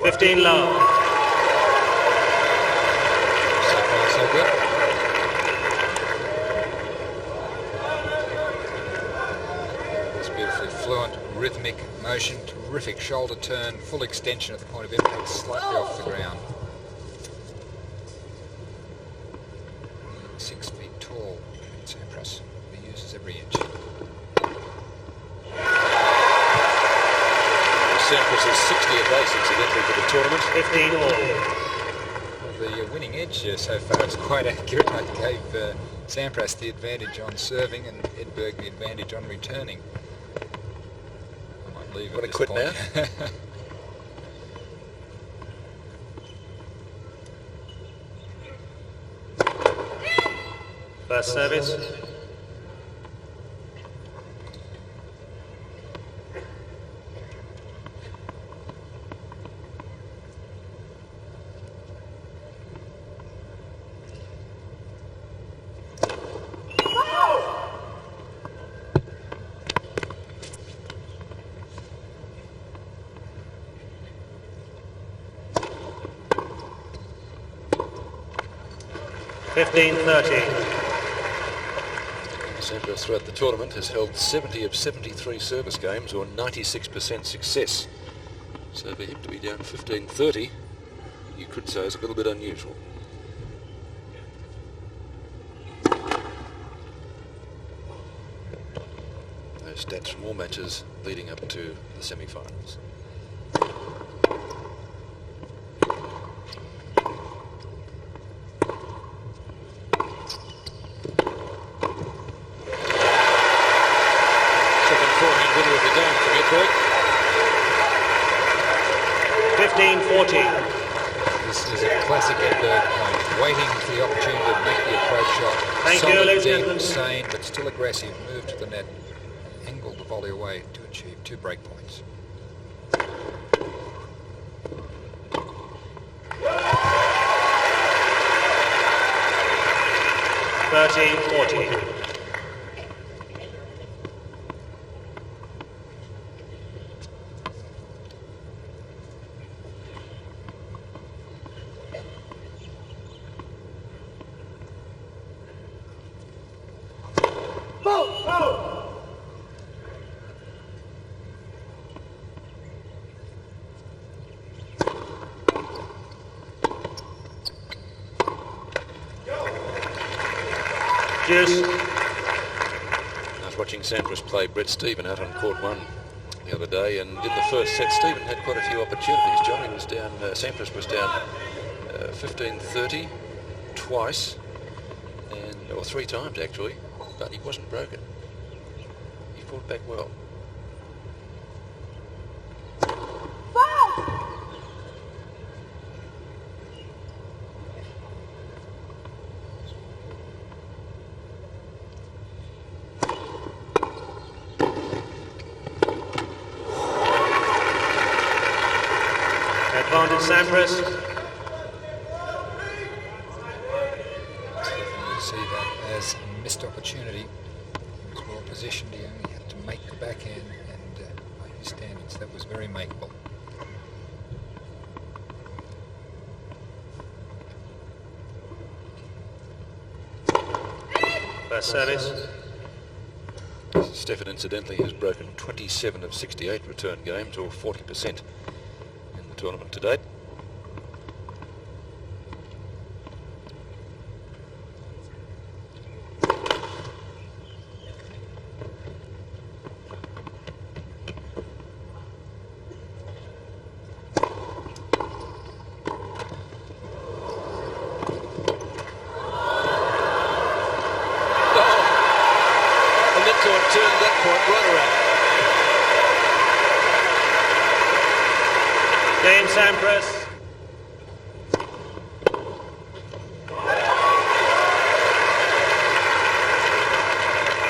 15 love. So far, so good. This beautifully fluent, rhythmic motion, terrific shoulder turn, full extension at the point of impact, slightly off the ground. 6 feet tall, Sampras. He uses every inch. Sampras is 60th race incidentally for the tournament. 15 all. The winning edge so far is quite accurate. I gave Sampras the advantage on serving and Edberg the advantage on returning. I might leave at Want this to quit point. Now? First service. Sampras throughout the tournament has held 70 of 73 service games, or 96% success. So for him to be down 15-30, you could say is a little bit unusual. Those stats from all matches leading up to the semi-finals. Winner of the game from Edberg. 15-14. This is a classic Edberg point, waiting for the opportunity to make the approach shot. Thank you, Solid, ladies and deep, gentlemen. sane, but still aggressive. Move to the net, angle the volley away to achieve 2 break points. $13.40. Juice. I was watching Sampras play Brett Stephen out on court 1 the other day, and in the first set Stephen had quite a few opportunities. Johnny was down, Sampras was down 15-30 twice, or 3 times actually, but he wasn't broken. He fought back well. Advantage Sampras. You see that as a missed opportunity. He was well positioned. He only had to make the backhand, and by his standards, that was very makeable. First service. Stephen incidentally has broken 27 of 68 return games, or 40% in the tournament to date. Turned that point right around. Game Sampras.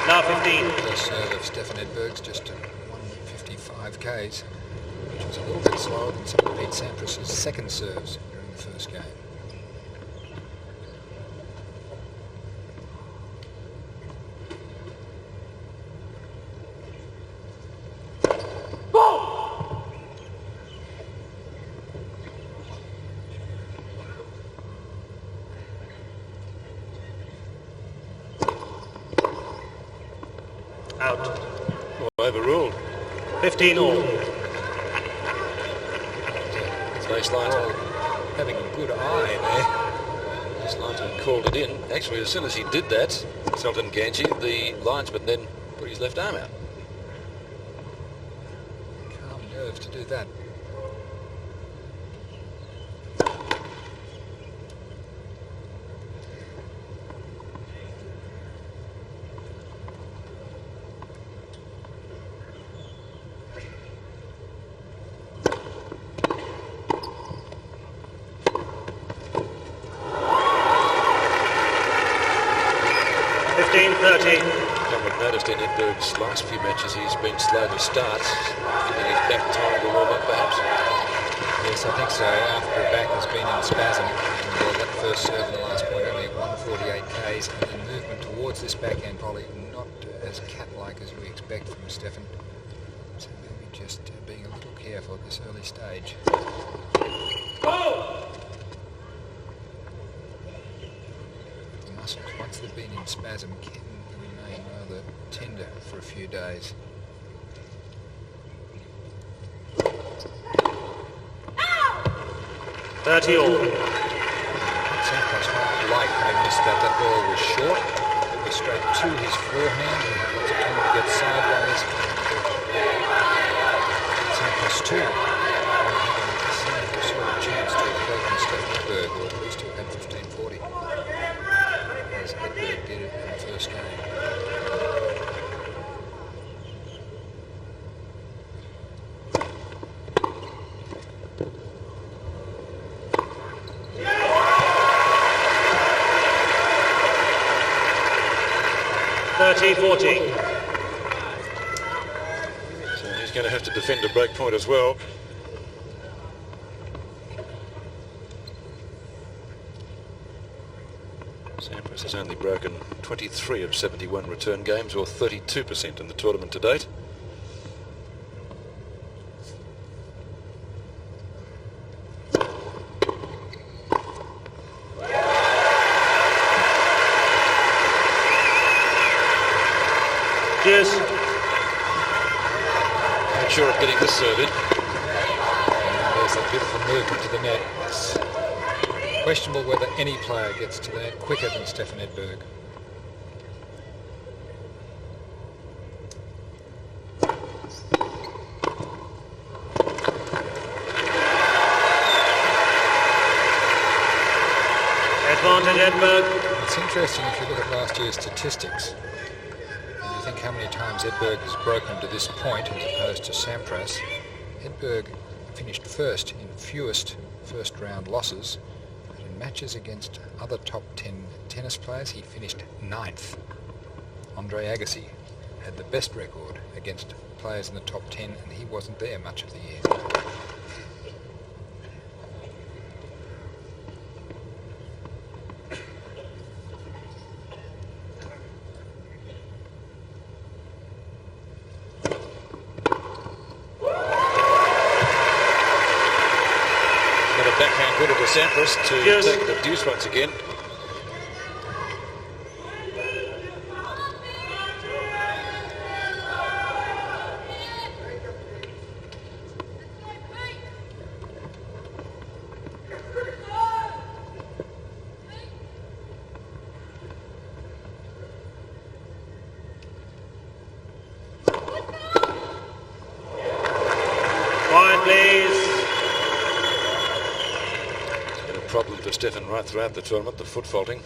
Now 15. First serve of Stefan Edberg's just 155 Ks, which was a little bit slower than some of Pete Sampras' second serves during the first game. Out. Or overruled. 15 all. Space linesman. Having a good eye there. This linesman called it in. Actually, as soon as he did that, Sultan Ganji, the linesman then put his left arm out. Calm nerves to do that. I've noticed in Edberg's last few matches he's been slow to start, giving his back time to warm up perhaps. Yes, I think so. After the back has been in spasm, and that first serve in the last point only at 148 Ks, and the movement towards this backhand volley not as cat-like as we expect from Stefan. So maybe just being a little careful at this early stage. The muscles, once they've been in spasm, can remain rather tender for a few days. $30 all. Sampras might like having missed that. That ball was short. It was straight to his forehand. He had lots of time to get sideways. Sampras too. Having the same sort of chance to have broken Stefan Edberg, or at least to have 1540, as Edberg did it in the first game. $30-40. So he's going to have to defend a break point as well. Sampras has only broken 23 of 71 return games, or 32% in the tournament to date. Cheers. Not sure of getting this serve in. And there's that beautiful movement to the net. It's questionable whether any player gets to that quicker than Stefan Edberg. Advantage Edberg. It's interesting if you look at last year's statistics. And you think how many times Edberg has broken to this point as opposed to Sampras. Edberg finished first in fewest first round losses. But in matches against other top 10 tennis players, he finished 9th. Andre Agassi had the best record against players in the top 10, and he wasn't there much of the year. Backhand good of the Sampras to Yes. take the deuce once again. Quiet, please. Problem for Stefan right throughout the tournament, the foot faulting.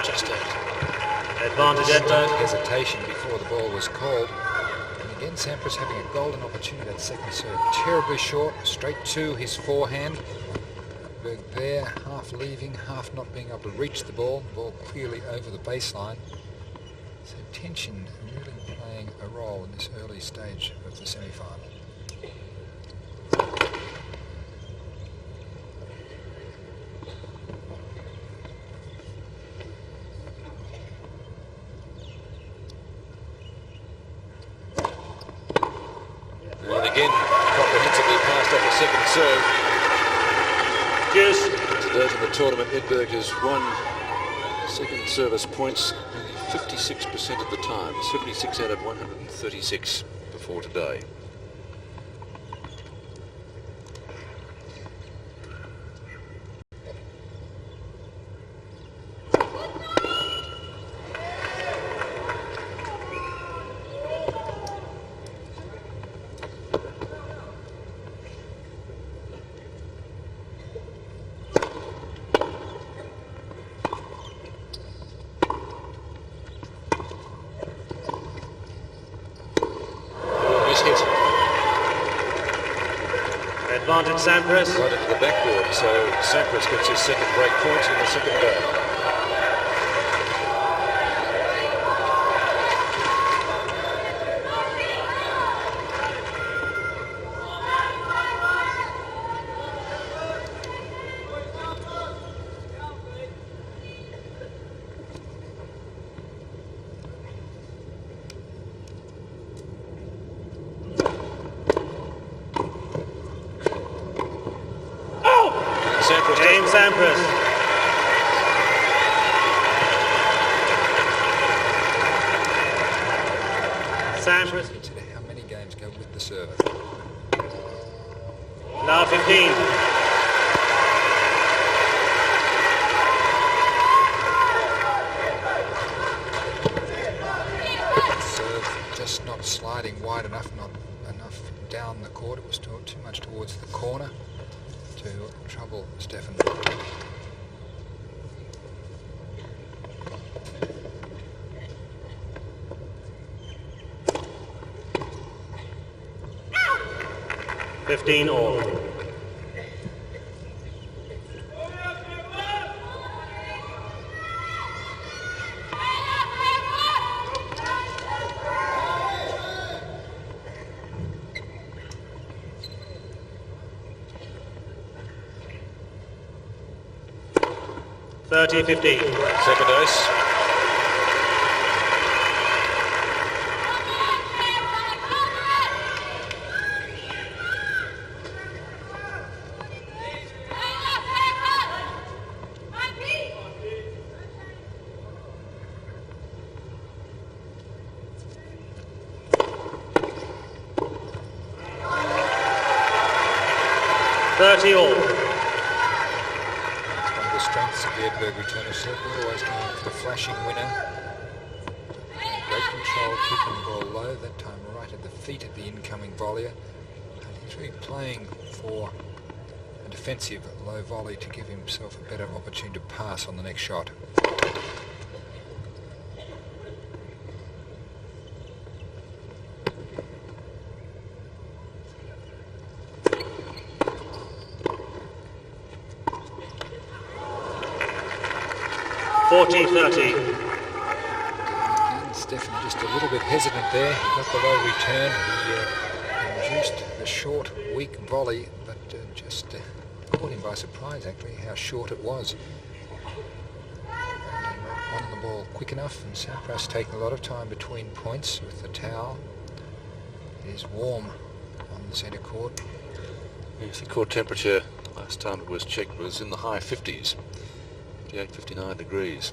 Just out. Advantage Edberg. Hesitation before the ball was called. And again, Sampras having a golden opportunity at second serve. Terribly short, straight to his forehand. Edberg there, half leaving, half not being able to reach the ball. The ball clearly over the baseline. So tension really playing a role in this early stage of the semi-final. And again, comprehensively passed off a second serve. Cheers. stage in the tournament, Edberg has won second service points only 56% of the time, 76 out of 136 before today. Advantage Sampras. Right into the backboard, so Sampras gets his second break point in the second go. Game Sampras. Sampras. Consider how many games go with the server. Now 15. Serve just not sliding wide enough, not enough down the court. It was too much towards the corner to trouble Stefan. $15 all. $30-15. Second ace. $30 all. Strengths of the Edberg return of serve, always going for the flashing winner. Great control, keeping the ball low, that time right at the feet of the incoming volleyer. And he's really playing for a defensive low volley to give himself a better opportunity to pass on the next shot. $40-30. Again, Stefan just a little bit hesitant there. Got the low return. He induced the short, weak volley, but just caught him by surprise, actually, how short it was. And on the ball quick enough, and Sampras taking a lot of time between points with the towel. It is warm on the centre court. Yes, the court temperature last time it was checked was in the high 50s. 58-59 degrees.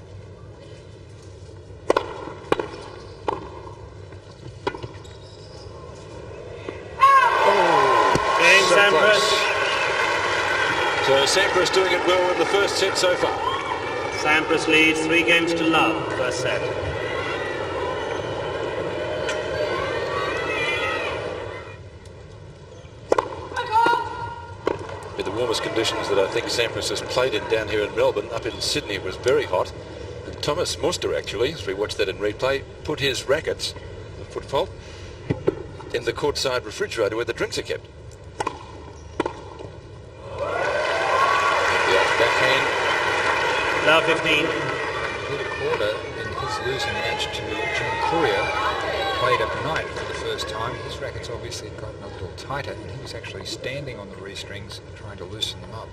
Game Sampras. So Sampras doing it well in the first set so far. Sampras leads 3-0 first set. With the warmest conditions that I think Sampras has played in down here in Melbourne. Up in Sydney it was very hot. And Thomas Muster actually, as we watched that in replay, put his rackets, the foot fault, in the courtside refrigerator where the drinks are kept. Backhand. Now 15. Hit a quarter in his losing match to John Courier. Played up night for the first time. His rackets obviously had gotten a little tighter, and he was actually standing on the restrings trying to loosen them up.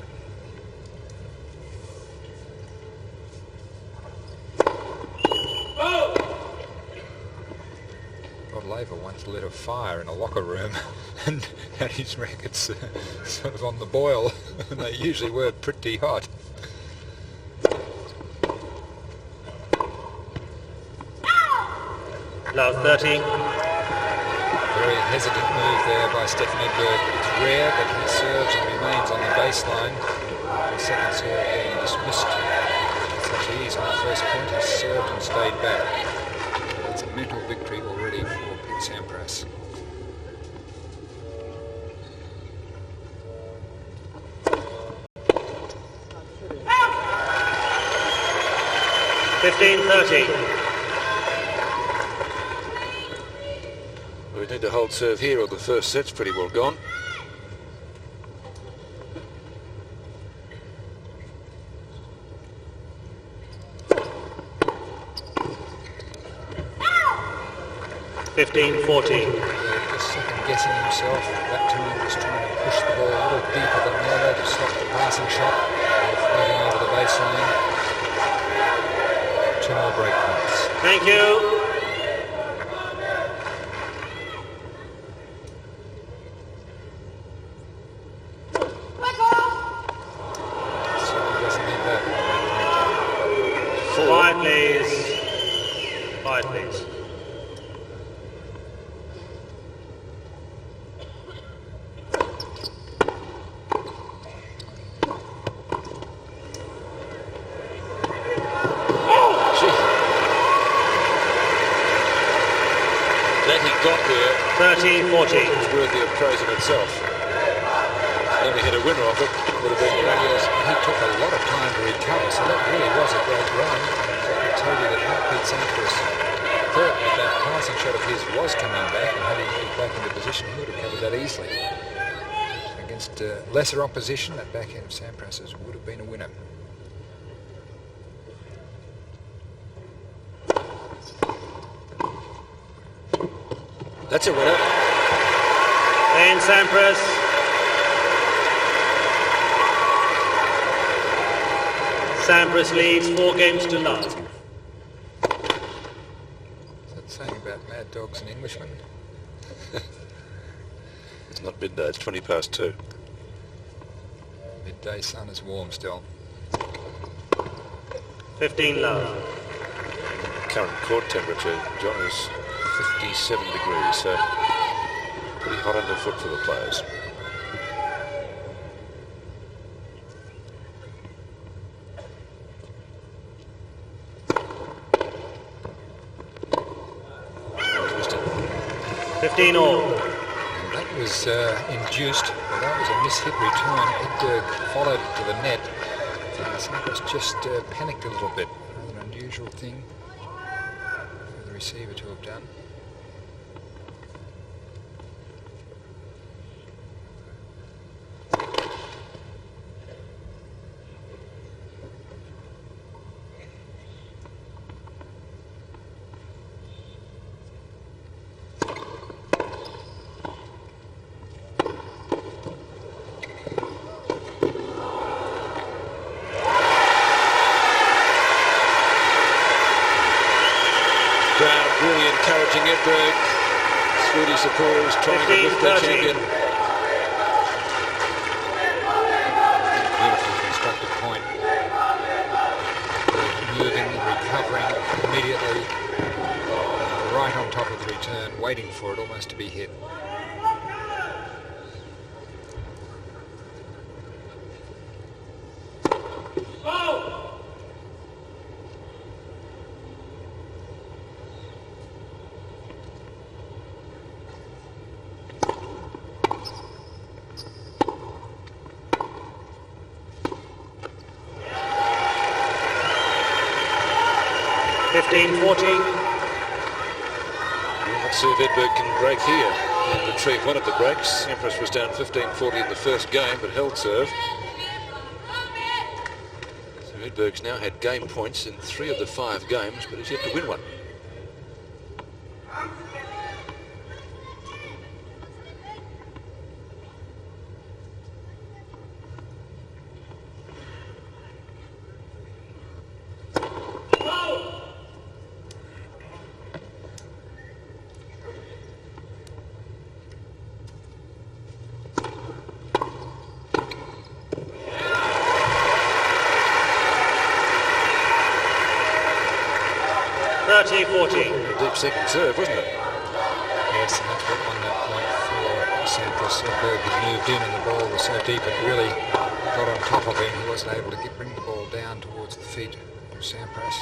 Rod Laver once lit a fire in a locker room and had his rackets sort of on the boil, and they usually were pretty hot. Love 30. Very hesitant move there by Stefan Edberg. It's rare, but he serves and remains on the baseline. The second serve being dismissed with such ease on the first point. He served and stayed back. It's a mental victory already for Pete Sampras. We need to hold serve here, or the first set's pretty well gone. Just second guessing himself. That time was trying to push the ball a little deeper than the other to stop the passing shot. Floating over the baseline. 2 more break points. Thank you. Five, please. That he got there 30-40. was worthy of praise in itself. Only hit a winner off it, would have been Yes, he took a lot of time to recover, so that really was a great run. I can tell you that had Pete Sampras thought that that passing shot of his was coming back and had he moved back into position, he would have covered that easily. Against lesser opposition, that backhand of Sampras's would have been a winner. That's a winner. And Sampras. Sampras leads 4 games to love. Is that saying about mad dogs and Englishmen? It's not midday, it's 20 past 2. Midday sun is warm still. 15 love. Current court temperature, John, is 57 degrees, so pretty hot underfoot for the players. All. And that was induced, well, that was a mishit return. Edberg followed it to the net. And Sampras just panicked a little bit. Rather an unusual thing for the receiver to have done. Really encouraging Edberg. Swedish supporters trying to lift their champion. Beautifully constructed point. Moving, recovering immediately. Right on top of the return, waiting for it almost to be hit. Let's see if Edberg can break here and retrieve one of the breaks. Sampras was down 15-40 in the first game, but held serve. So Edberg's now had game points in 3 of the 5 games, but he's yet to win one. 30-40. A deep second serve, wasn't it? Yes, and that's what won that point for Sampras. Edberg had moved in and the ball was so deep it really got on top of him. He wasn't able to bring the ball down towards the feet of Sampras.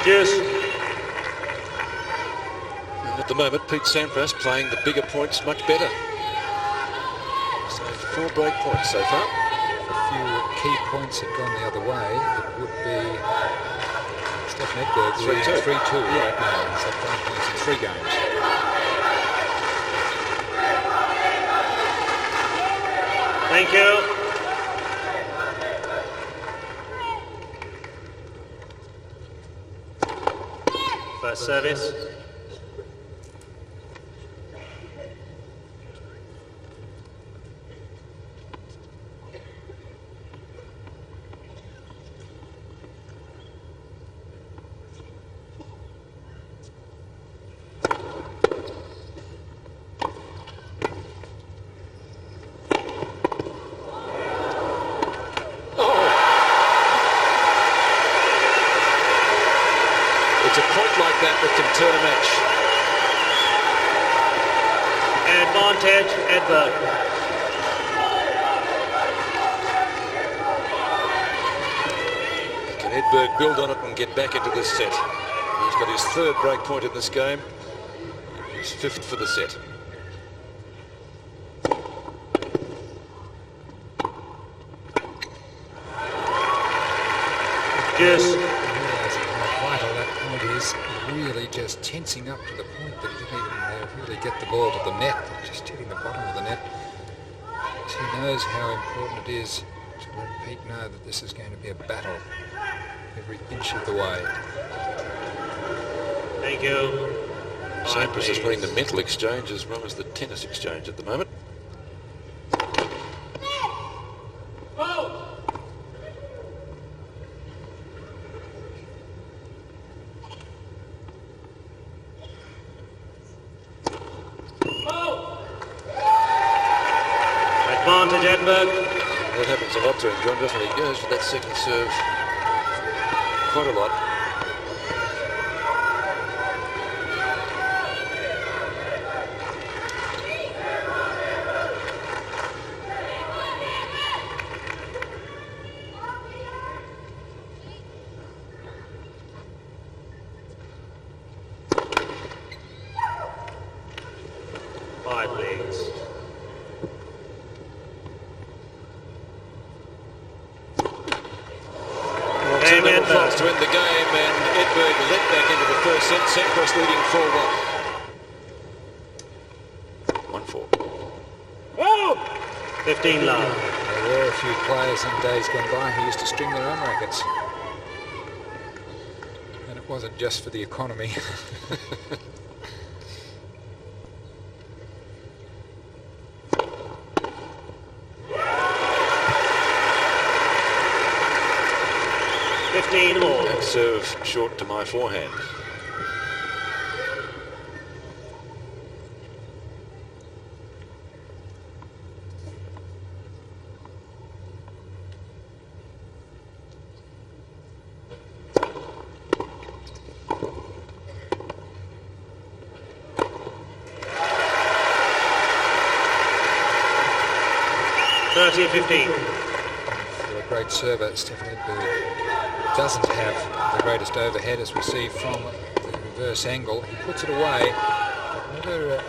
Deuce. And at the moment, Pete Sampras playing the bigger points much better. So 4 break points so far. If a few key points had gone the other way, it would be Stefan Edberg 3-2 right now. He's had 5 points in 3 games. Thank you. First service. It's a point like that can turn a match. Advantage, Edberg. Can Edberg build on it and get back into this set? He's got his 3rd break point in this game. His 5th for the set. Yes. Is really just tensing up to the point that he didn't even really get the ball to the net, just hitting the bottom of the net. He knows how important it is to let Pete know that this is going to be a battle every inch of the way. Thank you. Sampras is playing the mental exchange as well as the tennis exchange at the moment. Advantage, Edberg. That happens a lot to him, John, doesn't it? He goes for that second serve quite a lot. Fast to win the game, and Edberg led back into the first set. Sampras leading 4-1. 1-4. Oh! 15 love. There were a few players in days gone by who used to string their own rackets. And it wasn't just for the economy. That serve short to my forehand. For a great server, Stefan Edberg doesn't have the greatest overhead, as we see from the reverse angle. He puts it away, but never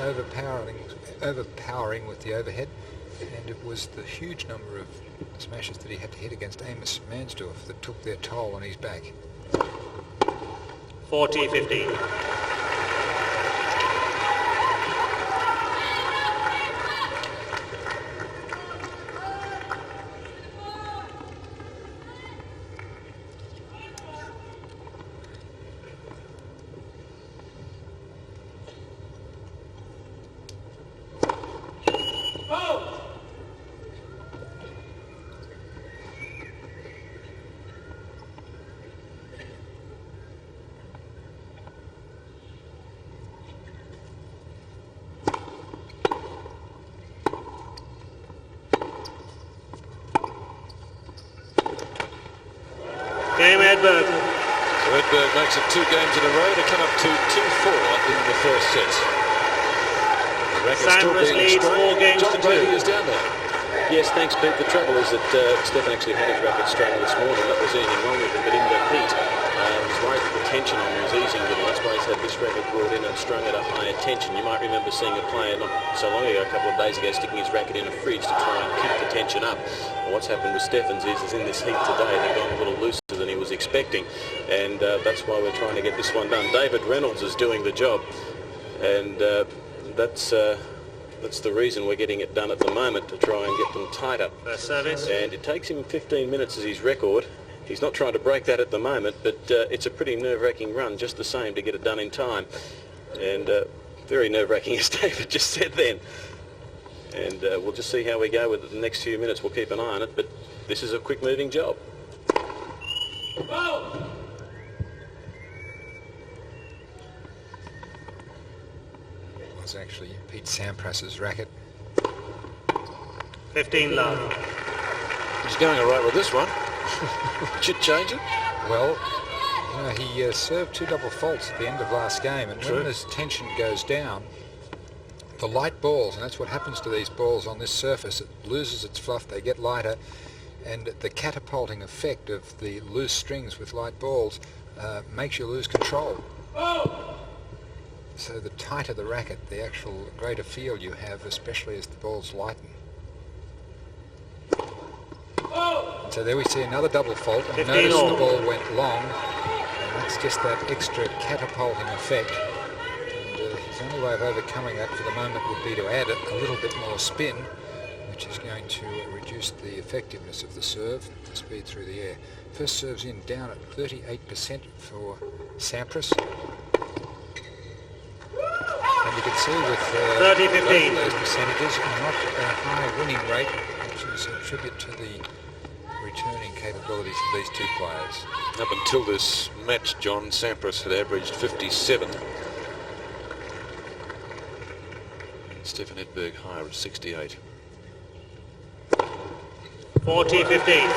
overpowering with the overhead. And it was the huge number of smashes that he had to hit against Amos Mansdorf that took their toll on his back. 40-15. makes it 2 games in a row to come up to 2-4 in the first set. The racket's still Sampras being leads strung. 4 games John to Brady 2. is down there. Yes, thanks, Pete. The trouble is that Stefan actually had his racket strung this morning. That was anything wrong with him, but in the heat, he's worried that the tension on him was easing a little. That's why he's had this racket brought in and strung at a higher tension. You might remember seeing a player not so long ago, a couple of days ago, sticking his racket in a fridge to try and keep the tension up. Well, what's happened with Stefan's is in this heat today, they've gone a little looser than he was expecting, and that's why we're trying to get this one done. David Reynolds is doing the job, and that's the reason we're getting it done at the moment, to try and get them tighter. First service. And it takes him 15 minutes as his record. He's not trying to break that at the moment, but it's a pretty nerve-wracking run just the same to get it done in time. And very nerve-wracking, as David just said then. And we'll just see how we go with it the next few minutes. We'll keep an eye on it, but this is a quick-moving job. It was actually Pete Sampras's racket. 15 love. He's going all right with this one. Should change it. Well, you know, he served 2 double faults at the end of last game, and when his tension goes down, the light balls, and that's what happens to these balls on this surface, it loses its fluff, they get lighter, and the catapulting effect of the loose strings with light balls makes you lose control. So the tighter the racket, the actual greater feel you have, especially as the balls lighten. So there we see another double fault, and notice the ball went long, and that's just that extra catapulting effect. And his only way of overcoming that for the moment would be to add a little bit more spin, which is going to reduce the effectiveness of the serve, the speed through the air. First serve's in down at 38% for Sampras. And you can see with 30-15. those percentages, not a high winning rate, which is a tribute to the returning capabilities of these 2 players. Up until this match, John, Sampras had averaged 57. Stefan Edberg higher at 68. 40-15.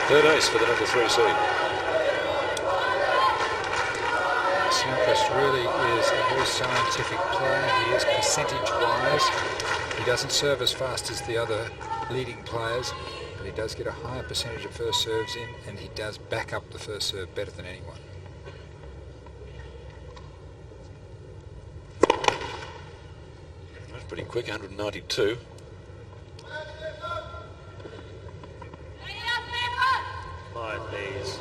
Third ace for the number 3 seed. Sampras really is a very scientific player. He is percentage-wise. He doesn't serve as fast as the other leading players, but he does get a higher percentage of first serves in, and he does back up the first serve better than anyone. That's pretty quick, 192. Quiet, please.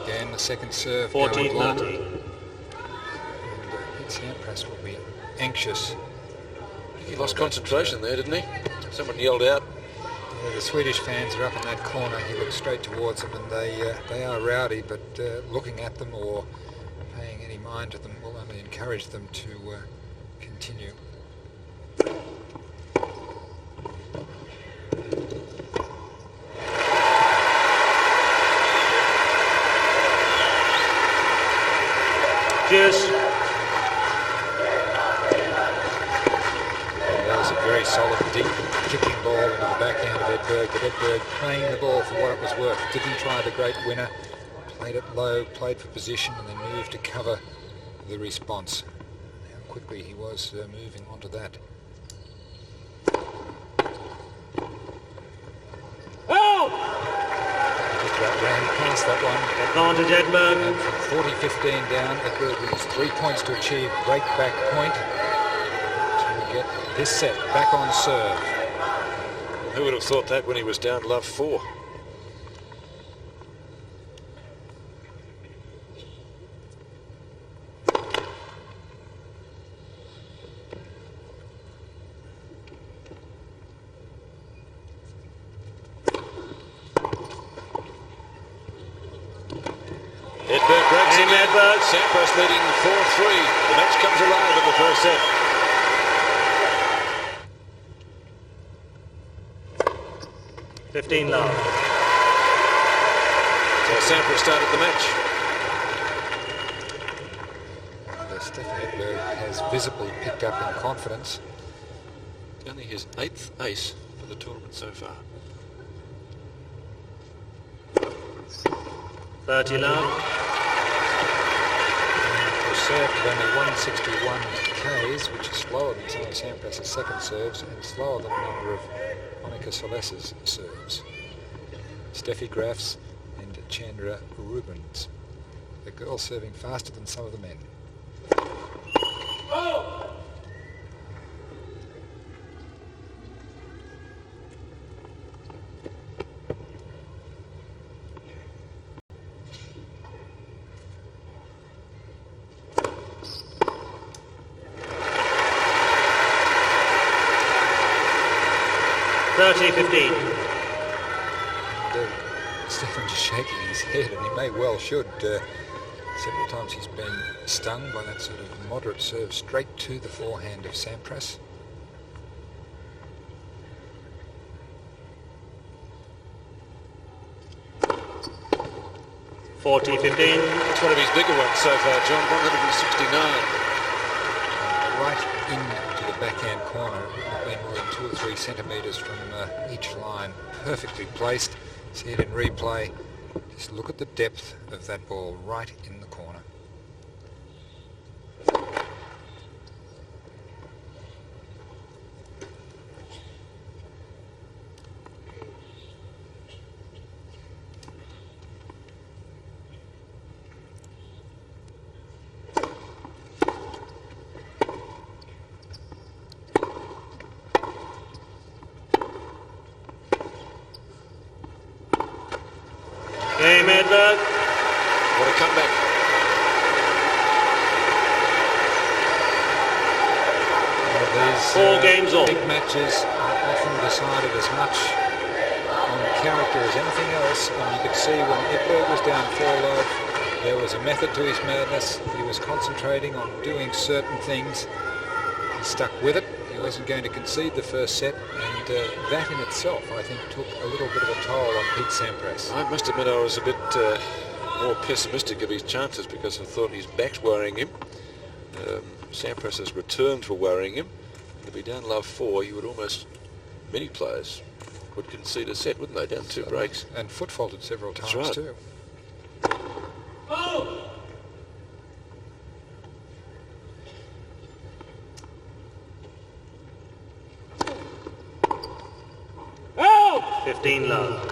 Again, the second serve 14-30. Pete Sampras will be anxious. He lost concentration there, didn't he? Someone yelled out. Yeah, the Swedish fans are up in that corner. He looks straight towards them, and they are rowdy, but looking at them or paying any mind to them will only encourage them to continue. Cheers. That was a very solid, deep kicking ball into the backhand of Edberg, but Edberg playing the ball for what it was worth. Didn't try the great winner, played it low, played for position, and then moved to cover the response. How quickly he was moving onto that. Just about ran past that one. Advantage Edberg. And from 40-15 down, Edberg needs 3 points to achieve break back point to get this set back on serve. Who would have thought that when he was down love 4? Edberg breaks in. Edberg. Sampras leading 4-3. The match comes alive in the first set. $15 love. So Sampras started the match. visibly picked up in confidence. Only his 8th ace for the tournament so far. 30 love. For a serve of only 161 Ks, which is slower than some of Sampras' second serves and slower than a number of Monica Seles' serves. Steffi Graf's and Chandra Rubens. The girls serving faster than some of the men. Oh! $30-15. Stefan just shaking his head, and he may well should. Several times he's been stung by that sort of moderate serve straight to the forehand of Sampras. $40-15. It's one of his bigger ones so far, John. 169. Right into the backhand corner. It wouldn't have been more than 2 or 3 centimetres from each line. Perfectly placed. See it in replay. Just look at the depth of that ball right in the corner. Game, Edberg. What a comeback. These 4 games off. big matches are often decided as much on character as anything else, and you could see when Edberg was down 4-love, there was a method to his madness. He was concentrating on doing certain things. He stuck with it. He wasn't going to concede the first set, and that in itself, I think, took a little bit of a toll on Pete Sampras. I must admit I was a bit more pessimistic of his chances because I thought his back's worrying him. Sampras's returns were worrying him. To be down love 4, you would almost, many players would concede a set, wouldn't they? Down 2 breaks. And foot faulted several times right. too. Oh! Oh! 15 love.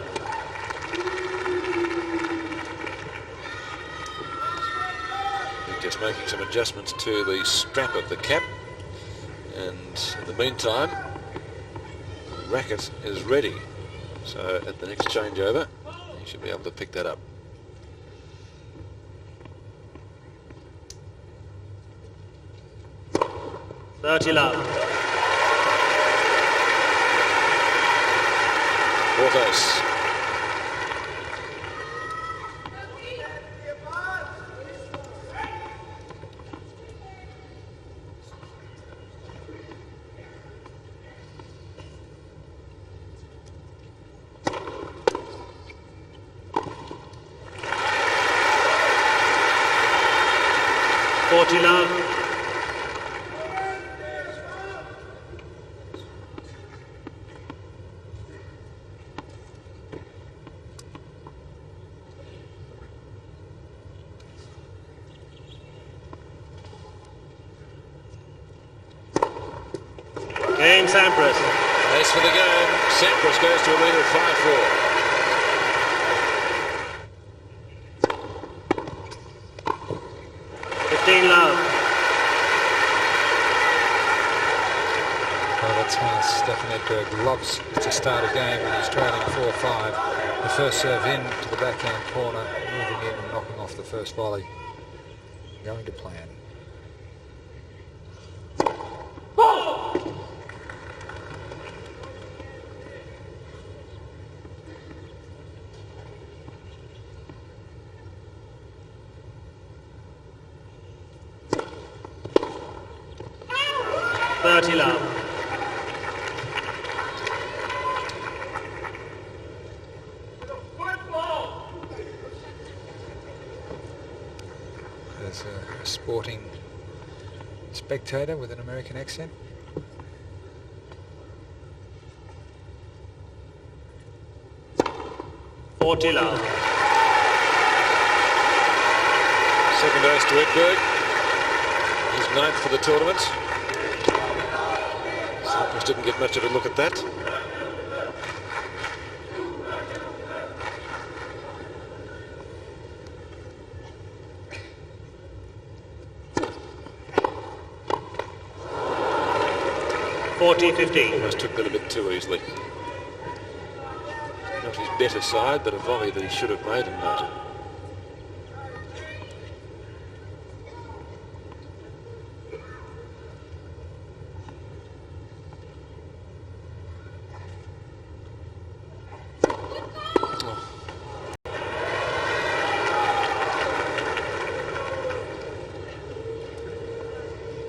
Just making some adjustments to the strap of the cap, and in the meantime the racket is ready, so at the next changeover you should be able to pick that up. $30 love. Porthos. $40 love. Game, Sampras. Ace for the game. Sampras goes to a lead of 5-4. Love. Well, that's how Stefan Edberg loves to start a game when he's trailing 4-5. The first serve in to the backhand corner, moving in and knocking off the first volley. Going to plan. $30 love. There's a sporting spectator with an American accent. Forty love. Second ace to Edberg. He's 9th for the tournament. Sampras didn't get much of a look at that. Almost took that a bit too easily. Not his better side, but a volley that he should have made and not.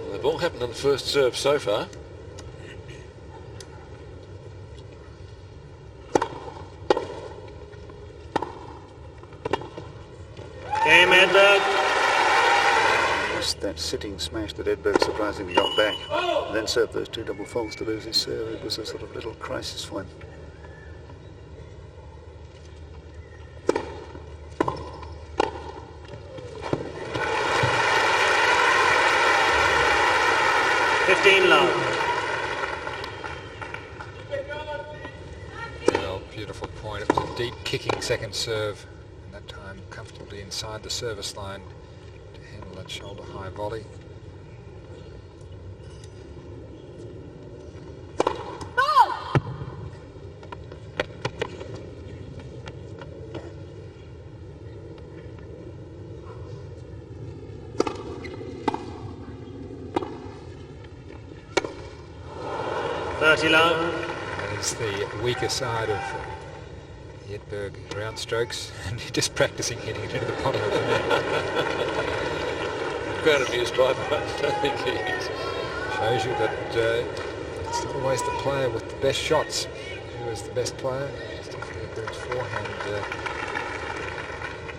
Well, they've all happened on the first serve so far. Game Edberg. Just that sitting smash that Edberg surprisingly got back, and then served those 2 double faults to lose his serve. It was a sort of little crisis for him. Well, beautiful point. It was a deep kicking second serve, and that time comfortably inside the service line to handle that shoulder high volley. That is the weaker side of the Edberg round strokes, and he's just practicing hitting it into the bottom of the net. Quite amused by that. I think he is. Shows you that it's not always the player with the best shots who is the best player. Edberg's forehand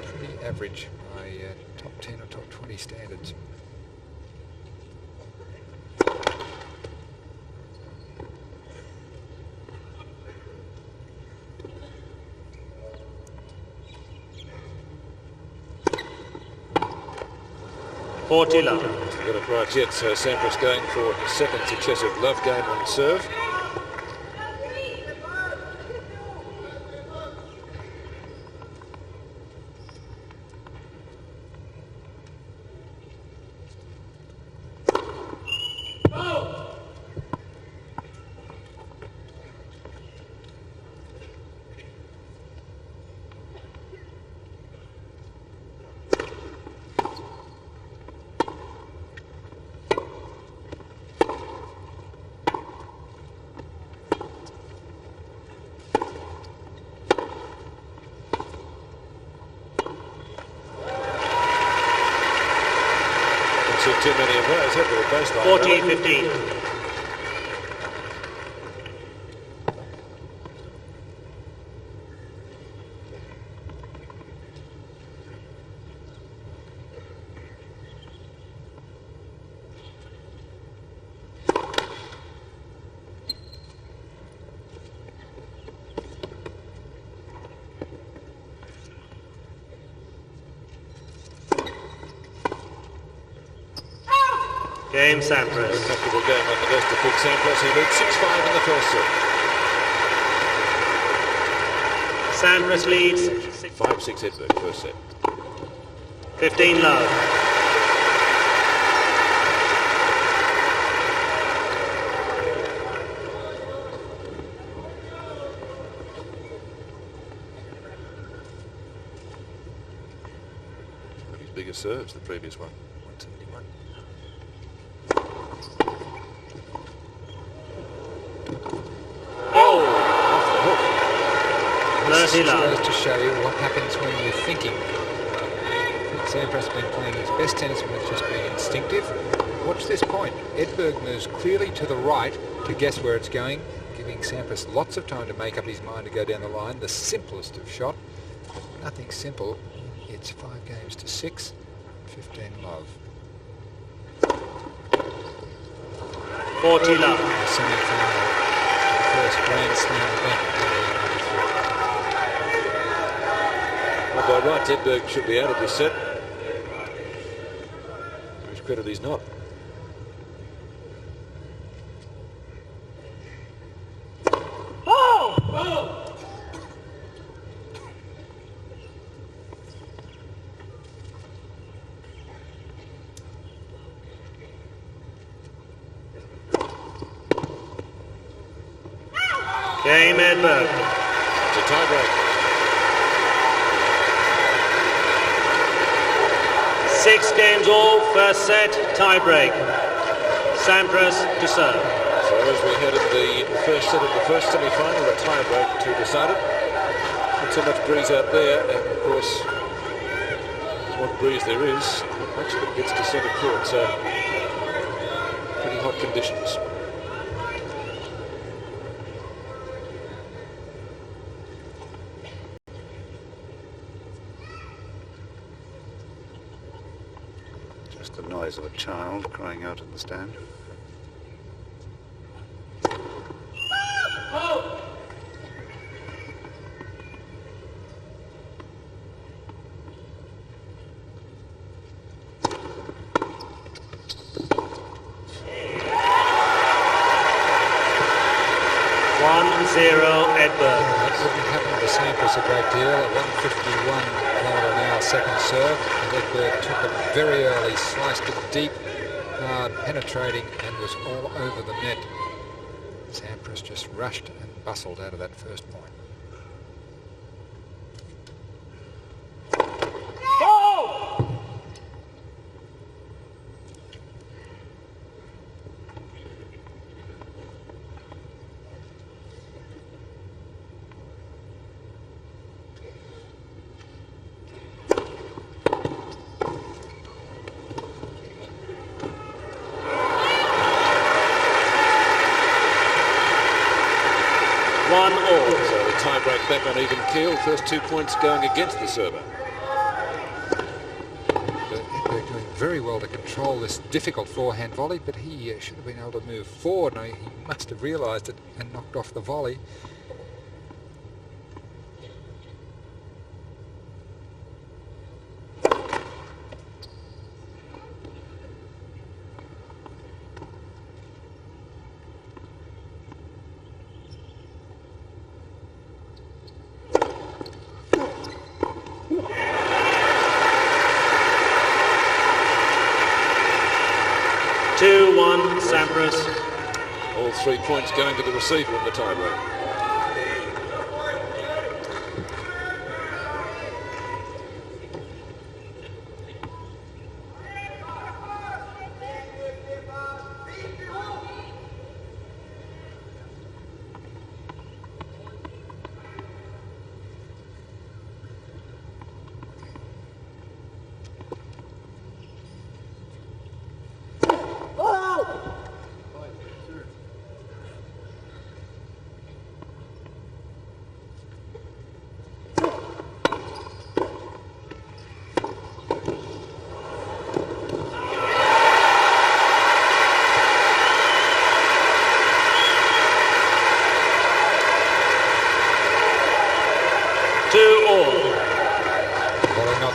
pretty average by top 10 or top 20 standards. Got it right yet, so Sampras going for his second successive love game on serve. Too many of those, have they? Baseline. 14-15. Game Sampras. Comfortable game on the desk to pick Sampras. He leads 6-5 in the first set. Sampras leads 5-6 Edberg, first set. 15 love. His bigger serves, the previous one. 171. This goes to show you what happens when you're thinking. Sampras has been playing his best tennis when it's just being instinctive. Watch this point. Edberg moves clearly to the right to guess where it's going, giving Sampras lots of time to make up his mind to go down the line. The simplest of shot. Nothing simple. It's 5 games to 6. 15 love. 40 love. The semi-final to the first Grand Slam event. Well, by rights, Edberg should be out of this set. To his credit, he's not. Game Edberg. It's a tiebreak. 6 games all, first set, tie-break. Sampras to serve. So as we head in the first set of the first semi-final, the tie-break to decide it. Not so much breeze out there, and of course, what breeze there is, not much of it gets to centre court, so pretty hot conditions. Just the noise of a child crying out in the stand. Edberg. That wouldn't happen to Sampras a great deal. At 151 km an hour second serve, and Edberg took it very early, sliced it deep, hard, penetrating, and was all over the net. Sampras just rushed and bustled out of that first point. So the tie-break back on even keel. First 2 points going against the server. Edberg doing very well to control this difficult forehand volley, but he should have been able to move forward. Now, he must have realised it and knocked off the volley. Sampras. All 3 points going to the receiver in the tie-break.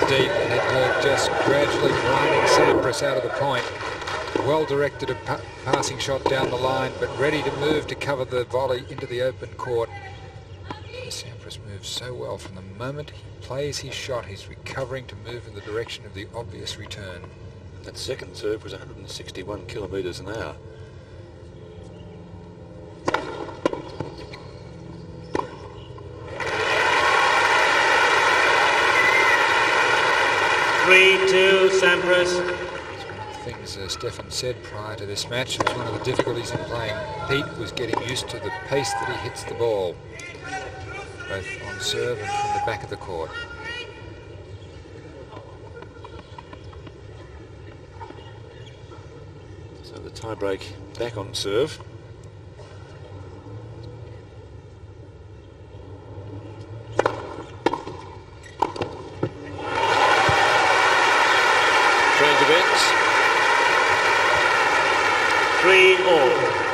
Deep, and Edberg just gradually grinding Sampras out of the point. Well-directed passing shot down the line, but ready to move to cover the volley into the open court. Sampras moves so well from the moment he plays his shot. He's recovering to move in the direction of the obvious return. That second serve was 161 kilometres an hour. Sampras. It's one of the things Stefan said prior to this match. It was one of the difficulties in playing Pete was getting used to the pace that he hits the ball, both on serve and from the back of the court. So the tie-break back on serve. Change of ends. 3-all.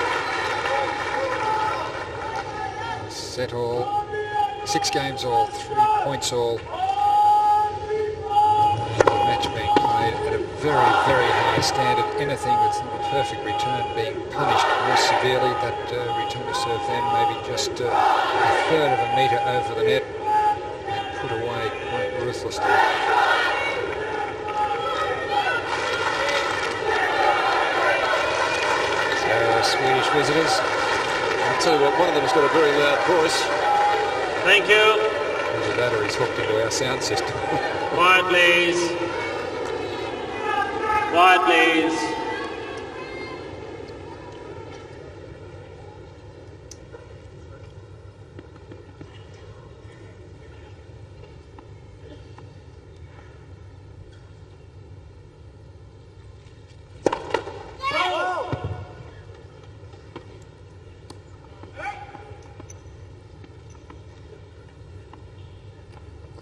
set all, 6 games all, 3 points all. The match being played at a very, very high standard. Anything that's not a perfect return being punished more severely. That return to serve then maybe just a third of a metre over the net and put away quite ruthlessly. So Swedish visitors. I'll tell you what, one of them has got a very loud voice. Thank you. Either that or he's hooked into our sound system. Quiet, please. Quiet, please.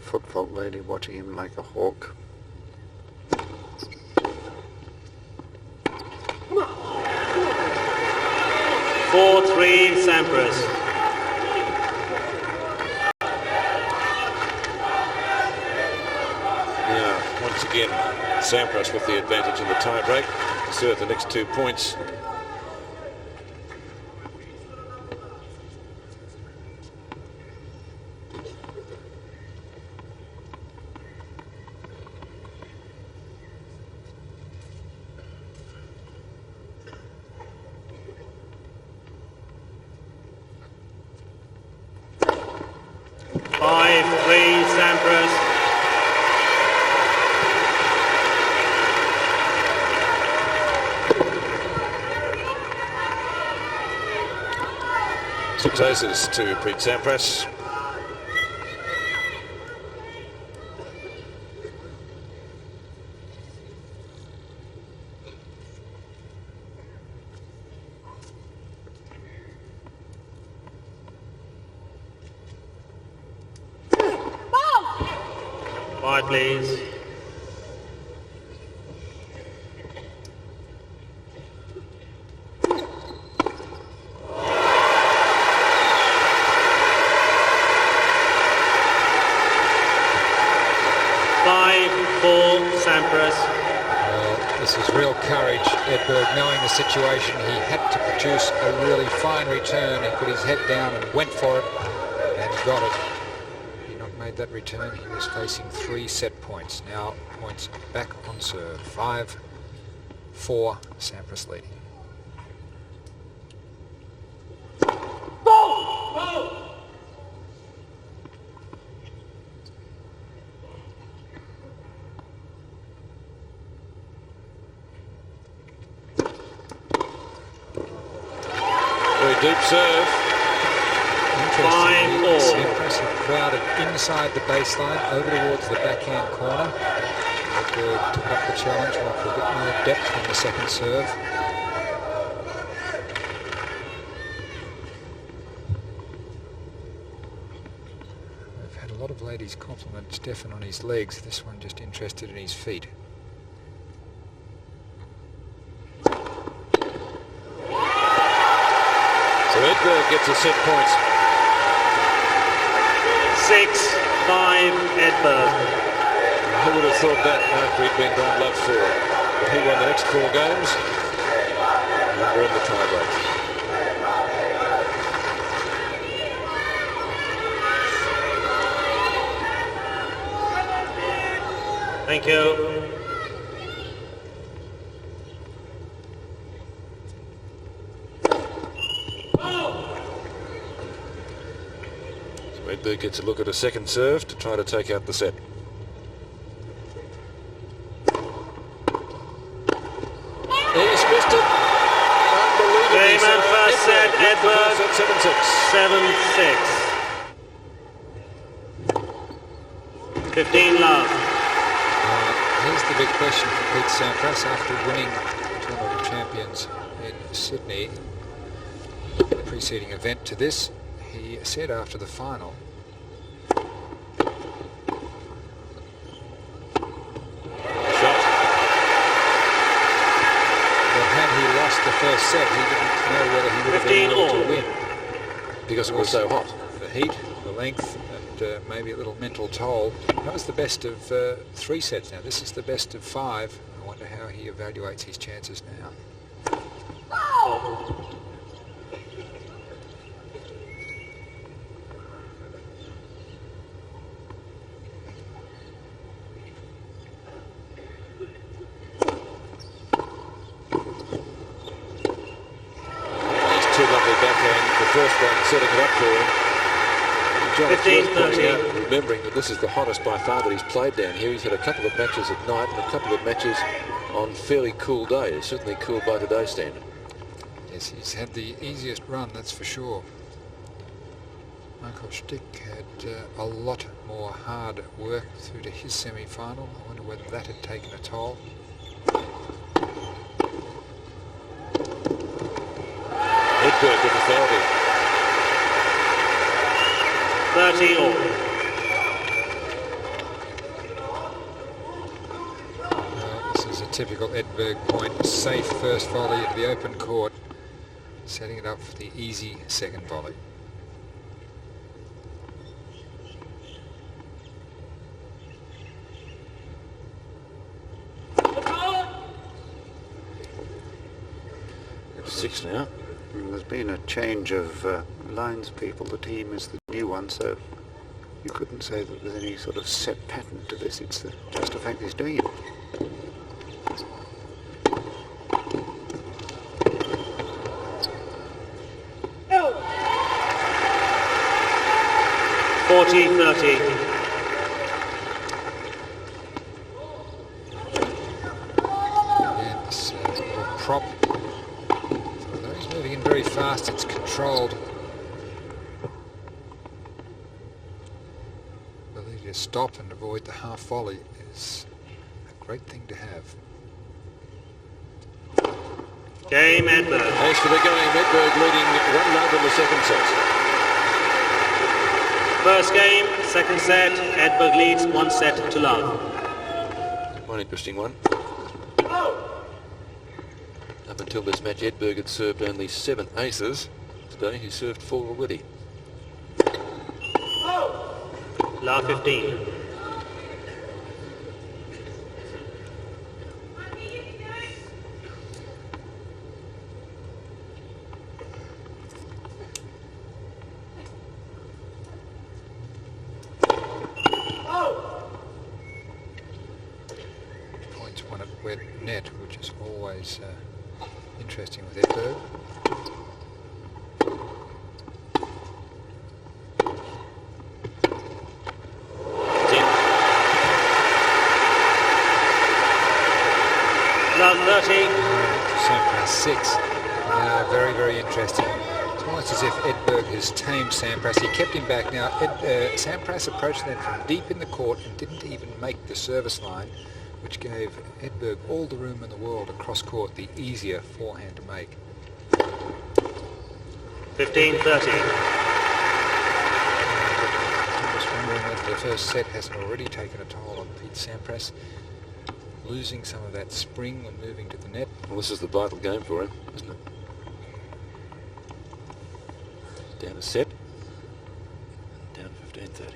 Foot fault lady watching him like a hawk. Four, 3, Sampras. Now, once again, Sampras with the advantage in the tie-break to serve the next 2 points. Sampras. Six aces to Pete Sampras. Quiet, please. Sampras. Well, this is real courage, Edberg, knowing the situation. He had to produce a really fine return. He put his head down and went for it and got it. He not made that return. He was facing 3 set points. Now points back on serve. 5-4, Sampras leading. Deep serve. Interestingly, Sampras had crowded inside the baseline over towards the backhand corner. Edberg took up the challenge, went for a bit more depth on the second serve. We've had a lot of ladies compliment Stefan on his legs. This one just interested in his feet. Edberg gets a set point. 6-5 Edberg. Who would have thought that after he'd been down love 4? But he won the next 4 games. And we're in the tie-break. Thank you. Edberg gets a look at a second serve to try to take out the set. He's missed it. Unbelievable. Game and first set, Edberg. 7-6. 15 love. Here's the big question for Pete Sampras after winning Tournament of Champions in Sydney, the preceding event to this. He said after the final, that had he lost the first set, he didn't know whether he would have been able to win. Because it was so hot. heat, the length, and maybe a little mental toll. That was the best of 3 sets now. This is the best of 5. I wonder how he evaluates his chances now. First one setting it up for him. John, 15-13. Remembering that this is the hottest by far that he's played down here. He's had a couple of matches at night and a couple of matches on fairly cool days. Certainly cool by today's standard. Yes, he's had the easiest run, that's for sure. Michael Stick had a lot more hard work through to his semi-final. I wonder whether that had taken a toll. Edberg with the foul. 30 all. This is a typical Edberg point. Safe first volley of the open court, setting it up for the easy second volley. Six now. There's been a change of lines people. The team is the new one, so you couldn't say that there's any sort of set pattern to this. It's just the fact he's doing it. No. 40-30. Again, this little prop. Although he's moving in very fast, it's controlled. The ability to stop and avoid the half volley is a great thing to have. Game Edberg. As for the game, Edberg leading 1-0 in the second set. First game, second set, Edberg leads 1 set to love. One interesting one. Up until this match, Edberg had served only 7 aces. Today he served 4 already. Love 15. Points won at wet net, which is always interesting with Edberg. Love 30. Sampras 6. Very, very interesting. It's almost as if Edberg has tamed Sampras. He kept him back. Now, Sampras approached that from deep in the court and didn't even make the service line, which gave Edberg all the room in the world across court, the easier forehand to make. 15-30. I'm just wondering whether the first set hasn't already taken a toll on Pete Sampras, losing some of that spring when moving to the net. Well, this is the vital game for him, isn't it? Down a set. Down 15-30.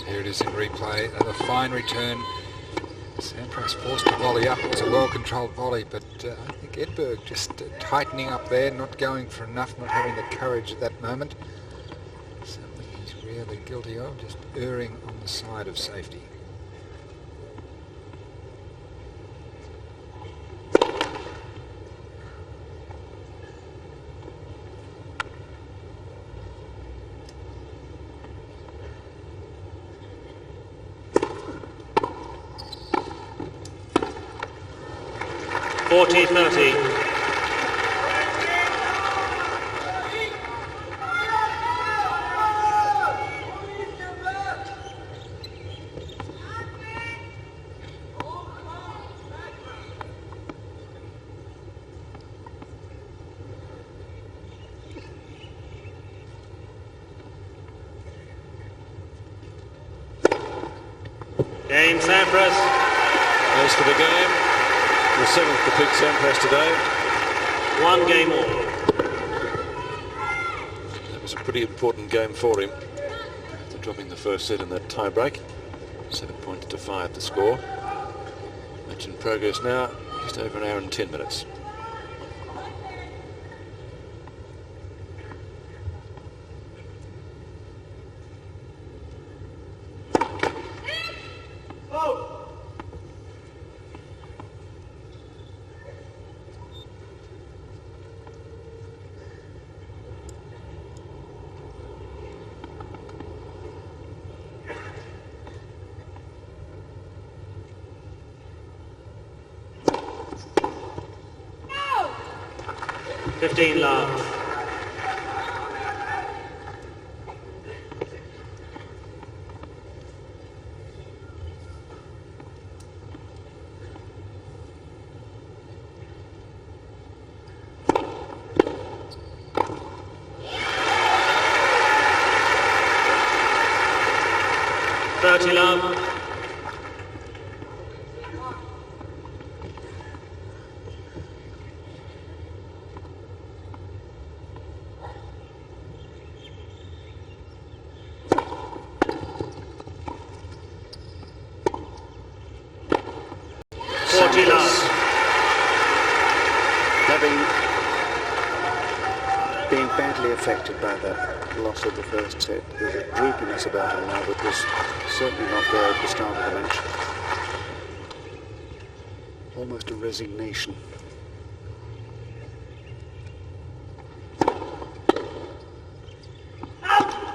Here it is in replay. Another fine return. Sampras forced the volley up. It was a well-controlled volley, but I think Edberg just tightening up there, not going for enough, not having the courage at that moment. Something he's really guilty of, just erring on the side of safety. Game Sampras. As for the game, the 7th to pick Sampras today. 1 game all. That was a pretty important game for him. After dropping the first set in that tie break. 7 points to 5 the score. Match in progress now, just over an hour and 10 minutes. Fifteen love. Love. Having been badly affected by the loss of the first set, there's a droopiness about him now that was certainly not there at the start of the match. Almost a resignation.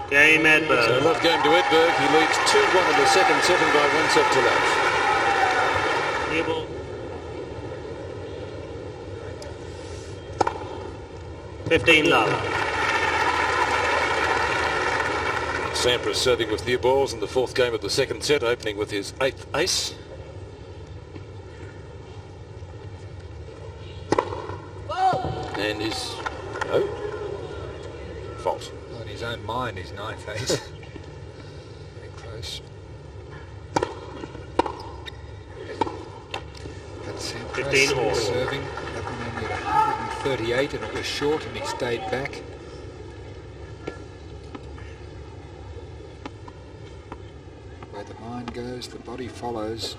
Game Edberg. So love game to Edberg. He leads 2-1 in the second set and by 1 set to love. Table. 15 love. Sampras serving with new balls in the 4th game of the second set, opening with his 8th ace. And his... oh, fault. On his own mind, his 9th ace. Very close. But Sampras 15 all. serving. That one only at 138 and it was short and he stayed back. Where the mind goes, the body follows.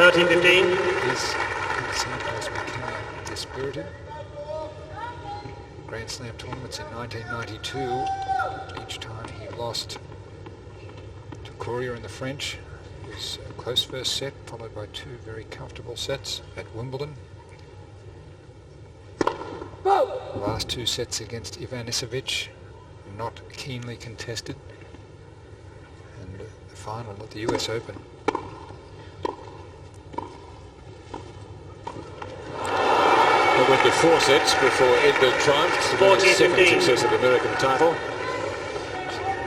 Is Sampras becoming dispirited? Grand Slam tournaments in 1992, each time he lost to Courier in the French. It was a close first set, followed by 2 very comfortable sets at Wimbledon. The last 2 sets against Ivanisevic, not keenly contested. And the final at the US Open. It went to 4 sets before Edberg triumphed to win his 2nd successive American title.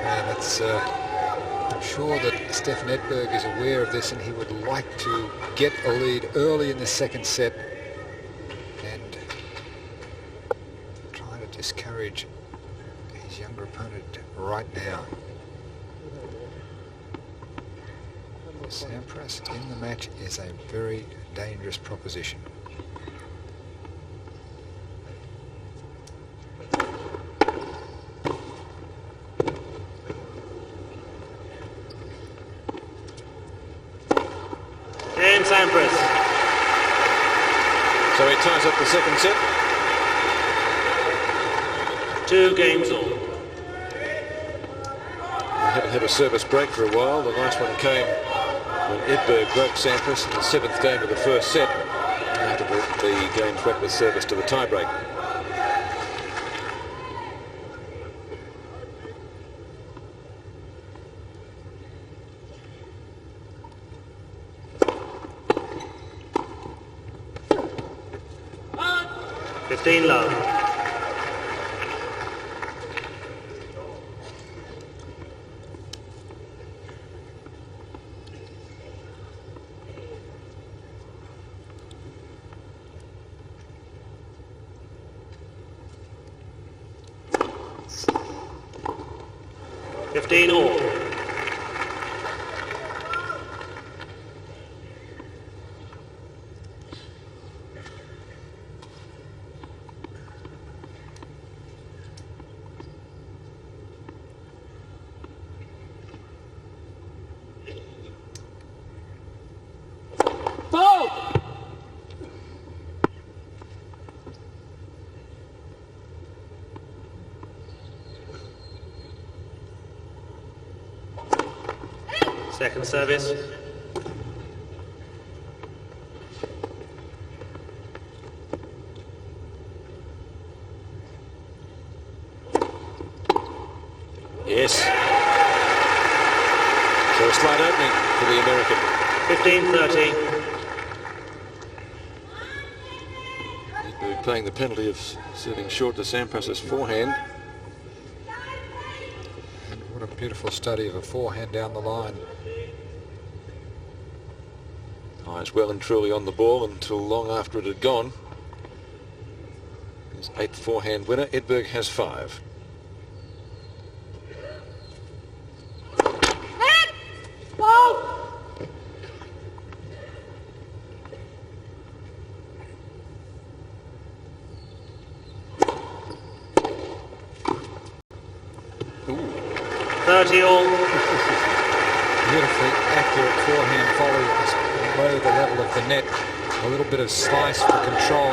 And it's, I'm sure that Stefan Edberg is aware of this and he would like to get a lead early in the 2nd set and try to discourage his younger opponent right now. Sampras in the match is a very dangerous proposition. Sampras. So he ties up the 2nd set. 2 games all. We had a service break for a while. The last one came when Edberg broke Sampras in the 7th game of the first set. After the games went with service to the tiebreak. Love. 15 all. Second service. Yes. So a slight opening for the American. 15-30. Edberg paying the penalty of serving short to Sampras's forehand. And what a beautiful study of a forehand down the line. Eyes well and truly on the ball until long after it had gone. His 8th forehand winner. Edberg has 5. Ooh. 30 all. Beautifully accurate forehand volley below the level of the net. A little bit of slice for control.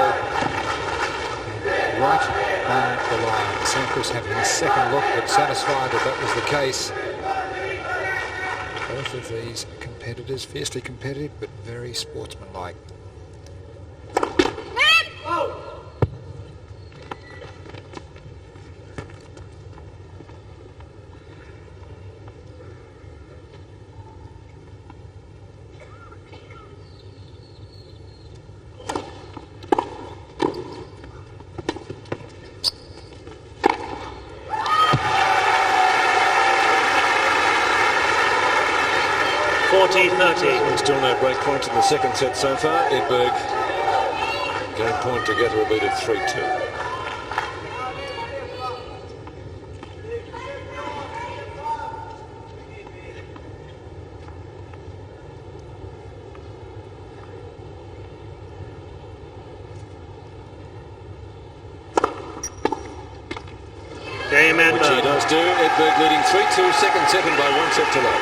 Right on the line. Sampras having a second look, but satisfied that that was the case. Both of these competitors, fiercely competitive, but very sportsmanlike. Still no break points in the second set so far. Edberg game point to get to a lead of 3-2. Game Edberg. Which he does do. Edberg leading 3-2, second set, and by 1 set to love.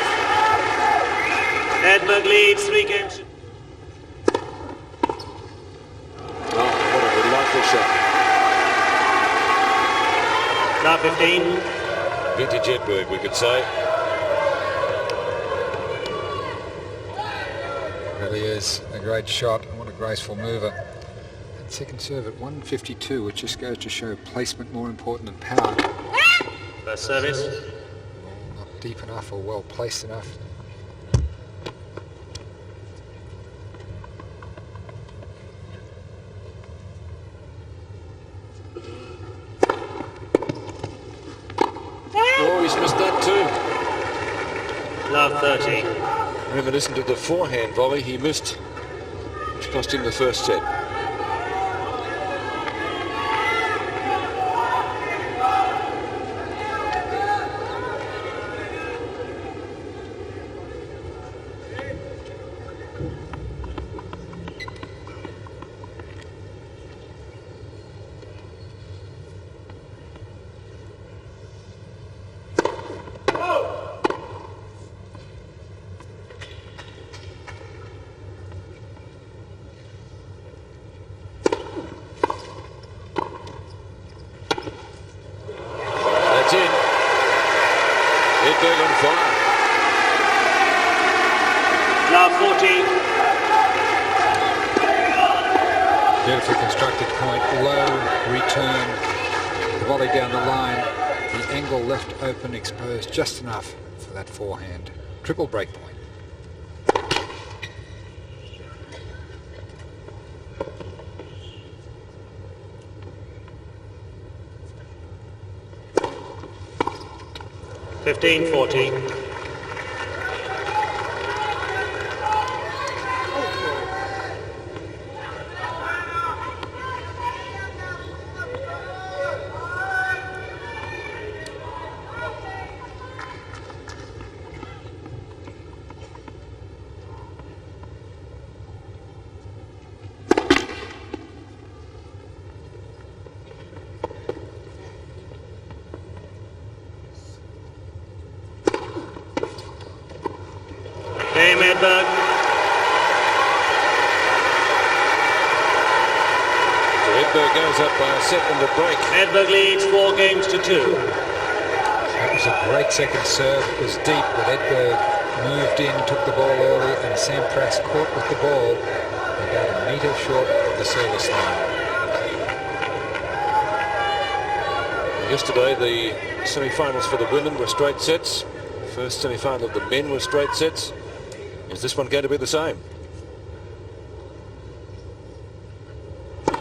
Edberg leads 3 games. Oh, what a delightful shot. Love 15. Vintage Edberg, we could say. Really is a great shot, and what a graceful mover. And second serve at 152, which just goes to show placement more important than power. First service. Not deep enough or well placed enough. Oh, he's missed that too. Love 30. Reminiscent of the forehand volley he missed, which cost him the first set. Edberg on fire. Love 40. Beautifully constructed point, low return, the volley down the line, the angle left open, exposed just enough for that forehand. Triple break point. $15.40. Edberg. So Edberg goes up by a set and a break. Edberg leads 4 games to 2. That was a great second serve. It was deep, but Edberg moved in, took the ball early, and Sampras caught with the ball about a metre short of the service line. Yesterday, the semi-finals for the women were straight sets. First semi-final of the men were straight sets. Is this one going to be the same? I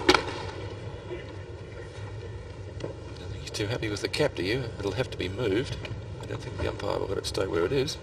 don't think he's too happy with the cap, do you? It'll have to be moved. I don't think the umpire will let it stay where it is.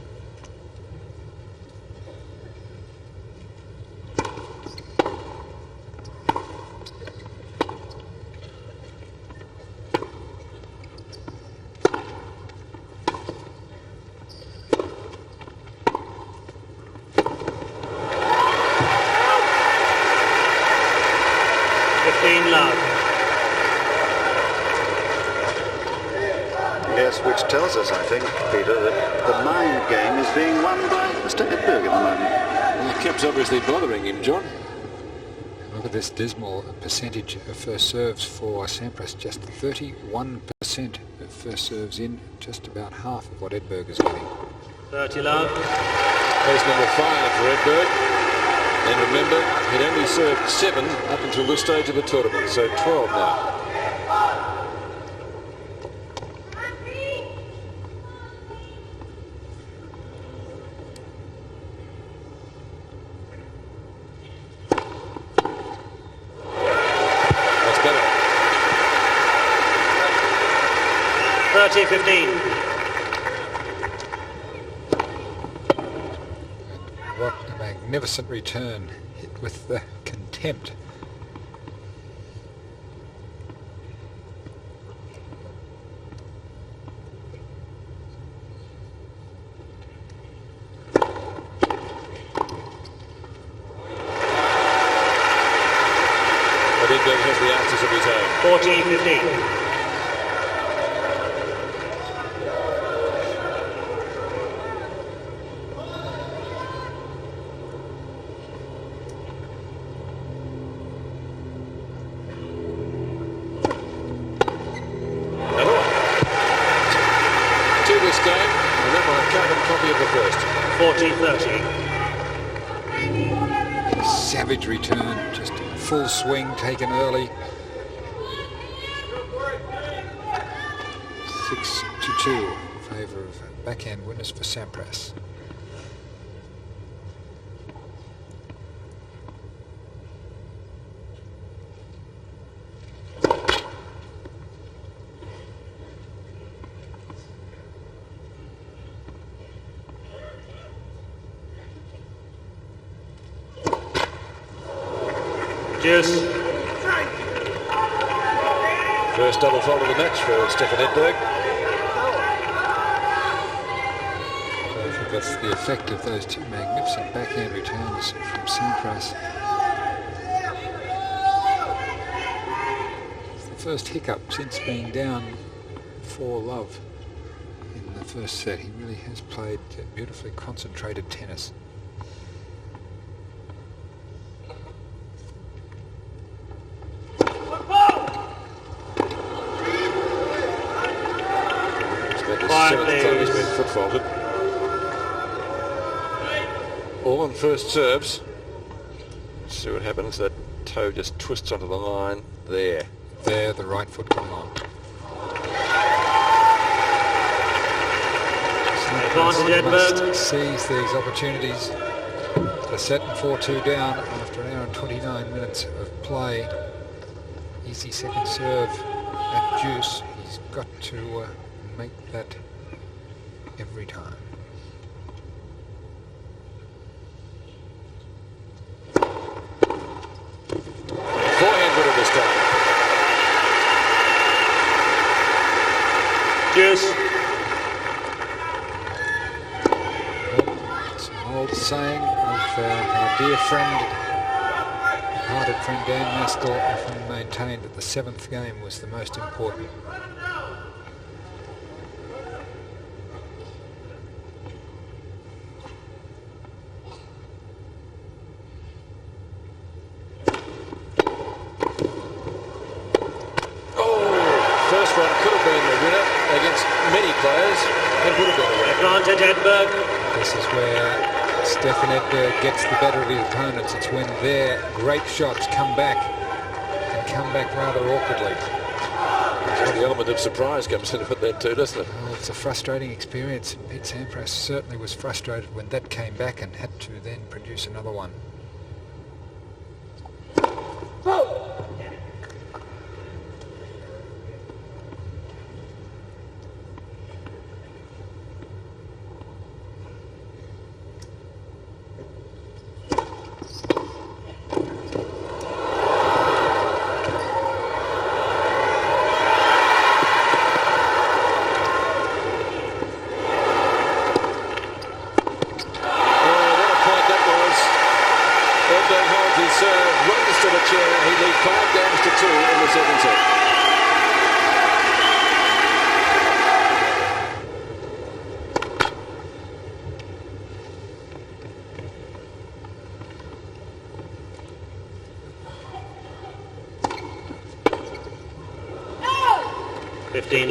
Yes, which tells us, I think, Peter, that the mind game is being won by Mr. Edberg at the moment. Well, the cap's obviously bothering him, John. Look at this dismal percentage of first serves for Sampras. Just 31% of first serves in, just about half of what Edberg is getting. 30 love. Place number 5 for Edberg. And remember, he'd only served 7 up until this stage of the tournament, so 12 now. That's better. 30-15. What a magnificent return, hit with the contempt. But Edberg has the answers of his own. 14-15. This game, and that might carbon copy of the first. 40-30. Savage return, just full swing taken early. 6-2 in favour of backhand winners for Sampras. Juice. First double fault of the match for Stefan Edberg. I think that's the effect of those two magnificent backhand returns from Sampras. It's the first hiccup since being down 4-love in the first set. He really has played beautifully concentrated tennis. He's been foot faulted. All on first serves. Let's see what happens. That toe just twists onto the line there. There, the right foot come on. Advantage Edberg. Must seize these opportunities. The set and 4-2 down after an hour and 29 minutes of play. Easy second serve at Juice. He's got to make that every time. Forehand winner this time. Juice. It's an old saying of our dear friend, departed friend Dan Maskell, often maintained that the 7th game was the most important. It would have been a win. Advantage Edberg. This is where Stefan Edberg gets the better of his opponents. It's when their great shots come back, and come back rather awkwardly. Well, the element of surprise comes into that too, doesn't it? Well, it's a frustrating experience. Pete Sampras certainly was frustrated when that came back and had to then produce another one. Love.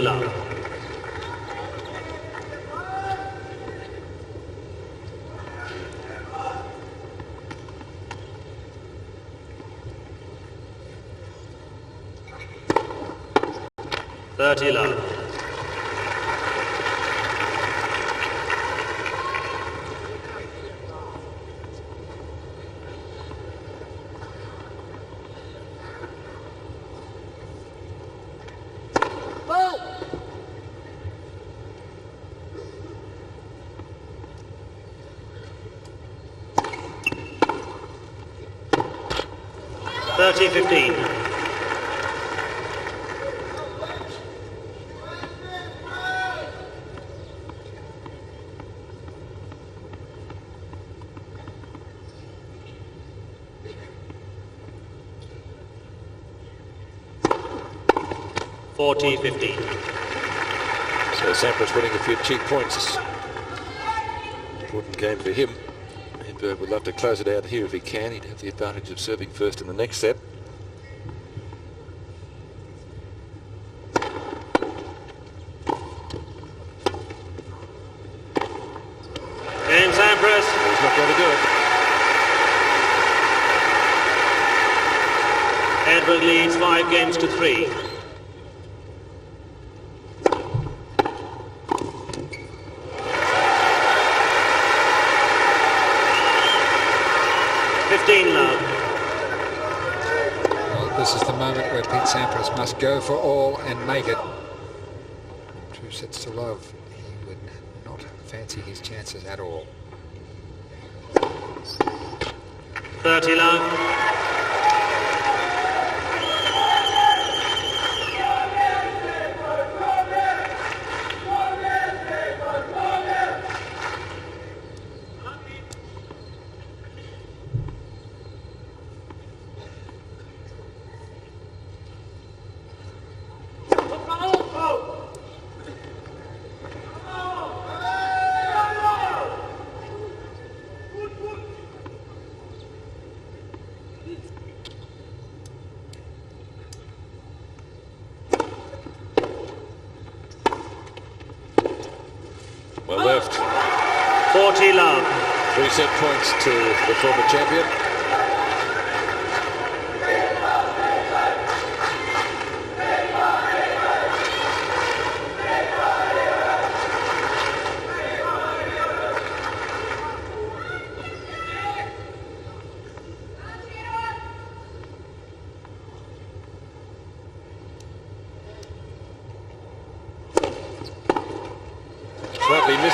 Love. 30-15. So Sampras winning a few cheap points. Important game for him. Edberg would love to close it out here if he can. He'd have the advantage of serving first in the next set. And Sampras. He's not going to do it. Edberg leads 5-3. Love. Well, this is the moment where Pete Sampras must go for all and make it. 2 sets to love. He would not fancy his chances at all. 30 love. Well left. 40 love. 3 set points to the former champion.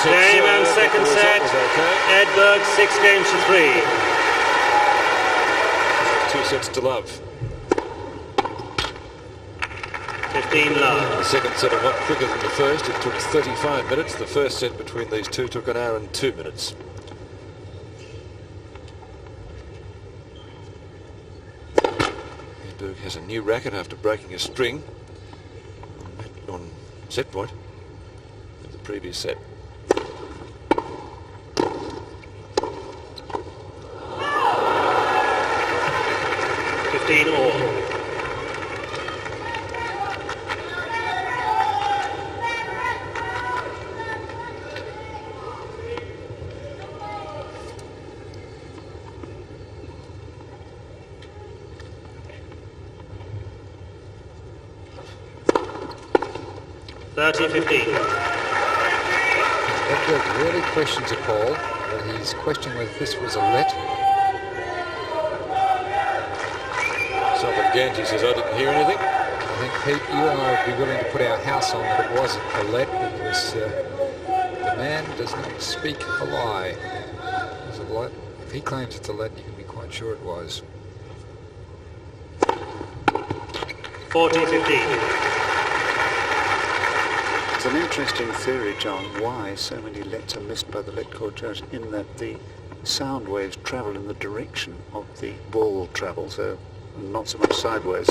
Game and second set. Edberg 6-3. 2 sets to love. 15 love. The second set a lot quicker than the first. It took 35 minutes. The first set between these two took 1 hour and 2 minutes. Edberg has a new racket after breaking a string on set point of the previous set. 15 all. 30-15. Edberg really questions a call, but he's questioning whether this was a let. Sullivan Ganji says, I didn't hear anything. I think, Pete, you and I would be willing to put our house on that it was a let, because the man does not speak a lie. It was a let. If he claims it's a let, you can be quite sure it was. 40-15. It's an interesting theory, John, why so many lets are missed by the let call judge, in that the sound waves travel in the direction of the ball travel, so not so much sideways.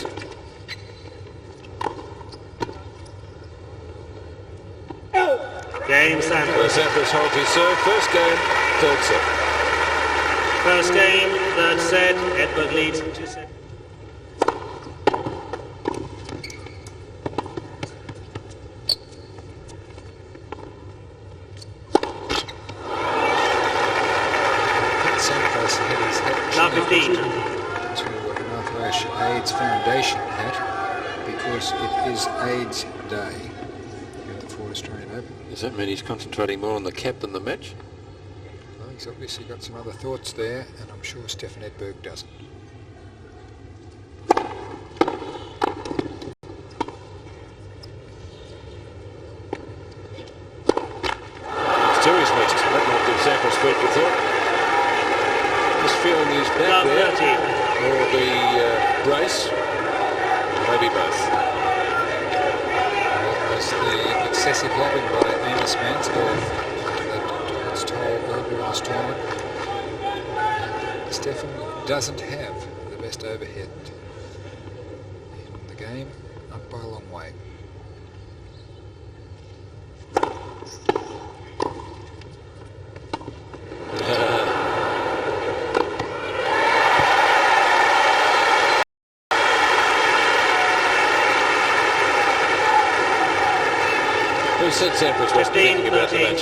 Game Sampras. Sampras holds his serve. First game, third set. First game, third set. Edberg leads 2-7. Sampras had his hat Now 15. to an Arthur AIDS Foundation hat, because it is AIDS Day here at the Ford Australian Open. Does that mean he's concentrating more on the cap than the match? Well, he's obviously got some other thoughts there, and I'm sure Stefan Edberg doesn't. Series mixed. That might give Sampras food for thought. Just feeling his back there, or the brace, maybe both. It was the excessive lobbing by Amos Mansdorf that was told earlier in this tournament. Stefan doesn't have the best overhead in the game, not by a long way. Who said Sampras was thinking about the 15-13. match?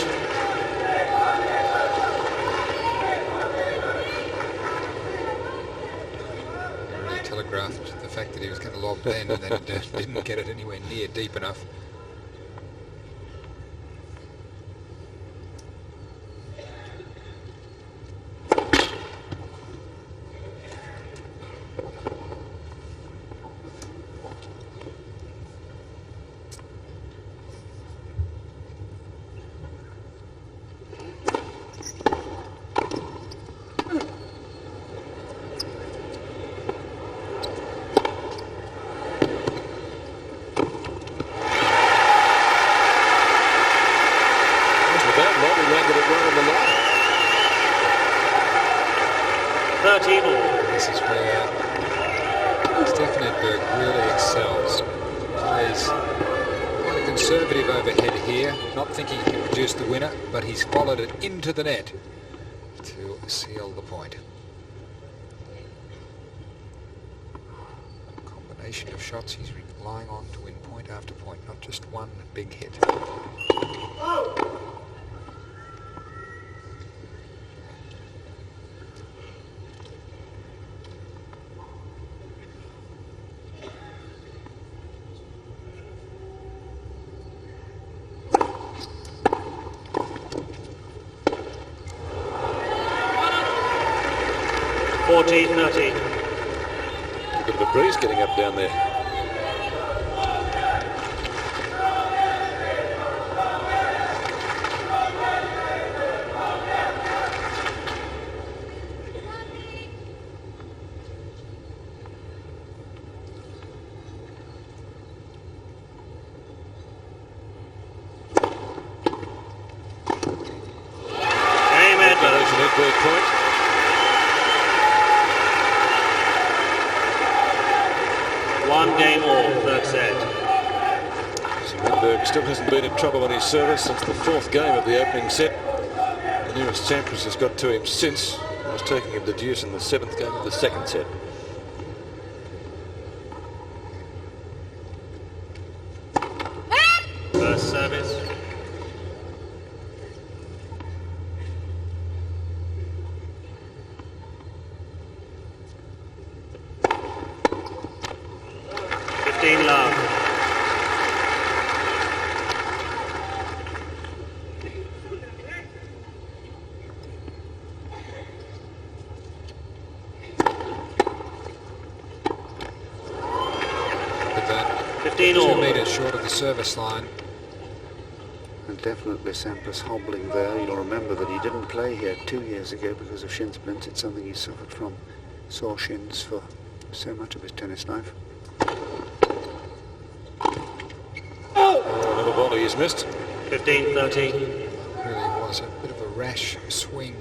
He really telegraphed the fact that he was going to lob then, and then didn't get it anywhere near deep enough. This is where Stefan Edberg really excels. Plays quite a conservative overhead here, not thinking he can produce the winner, but he's followed it into the net to seal the point. A combination of shots he's relying on to win point after point, not just one big hit. A bit of a breeze getting up down there. Edberg point. One game all, third set. Edberg still hasn't been in trouble on his service since the fourth game of the opening set. The nearest Sampras has got to him since. Was taking him to deuce in the seventh game of the second set. First service. Love. 15 2 all. metres short of the service line. And definitely Sampras hobbling there. You'll remember that he didn't play here 2 years ago because of shin splints. It's something he suffered from, sore shins, for so much of his tennis life. Another volley is missed. 15-13. Really was a bit of a rash swing.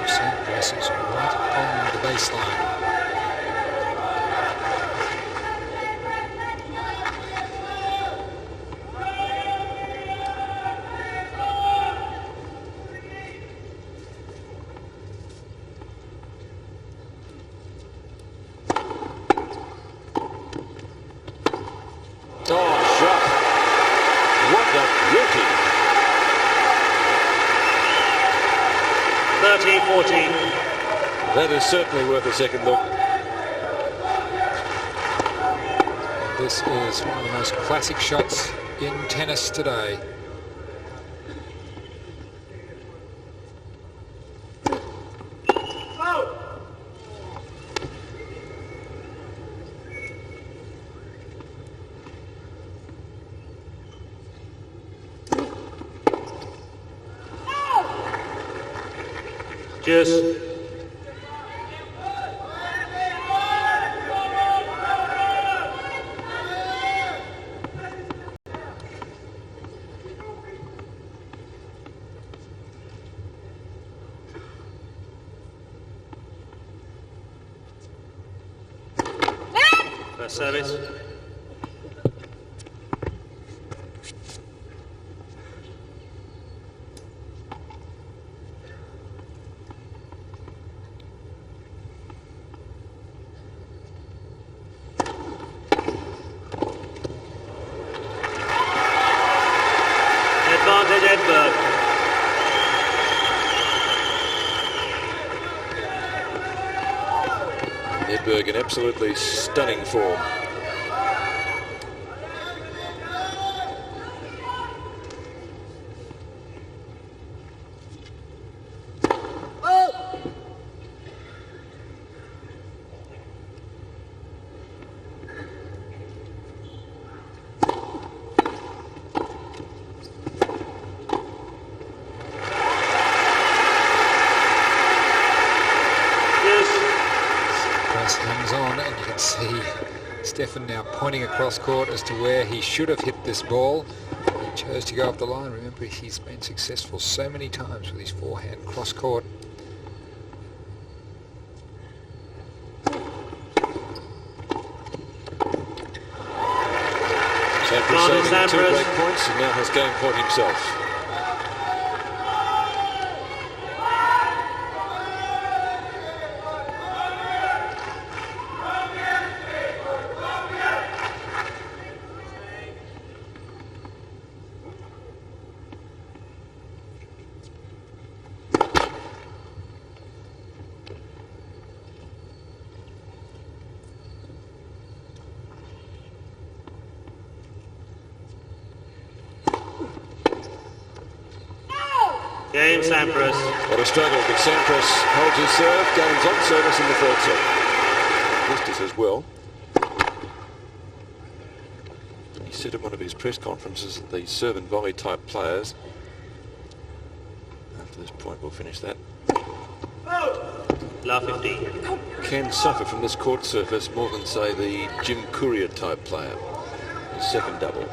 Sampras is right on the baseline. Oh, shot. What a beauty. 13-14. That is certainly worth a second look. This is one of the most classic shots in tennis today. Cheers. First service. Advantage Edberg. Edberg in absolutely stunning form. Hangs on, and you can see Stefan now pointing across court as to where he should have hit this ball. He chose to go up the line. Remember, he's been successful so many times with his forehand cross court. Sampras saving 2 break points and now has game point himself. Game Sampras. What a struggle, but Sampras holds his serve, gains on service in the third set. Missed it as well. He said at one of his press conferences that the serve and volley type players, after this point we'll finish that, La 15. can suffer from this court surface more than, say, the Jim Courier type player. His second double.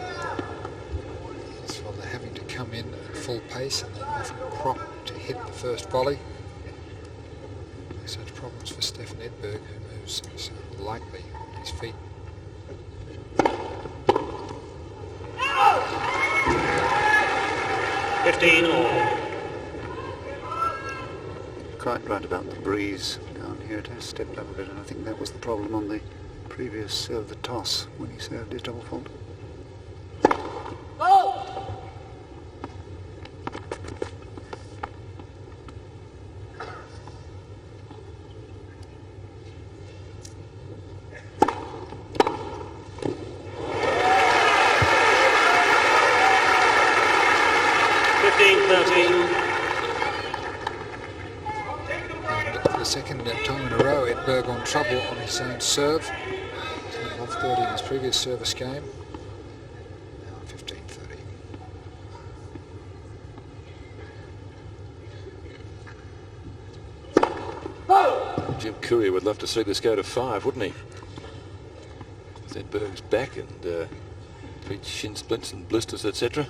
That's why they're having to come in at full pace and then often crop to hit the first volley. Such problems for Stefan Edberg, who moves so lightly on his feet. 15 all. Quite right about the breeze down here. It has stepped up a bit, and I think that was the problem on the previous serve, the toss, when he served his double fault. Second time in a row, Edberg on trouble on his own serve. Off 30 in his previous service game. Now 15-30. Jim Courier would love to see this go to 5, wouldn't he? With Edberg's back and feet shin splints and blisters, etc.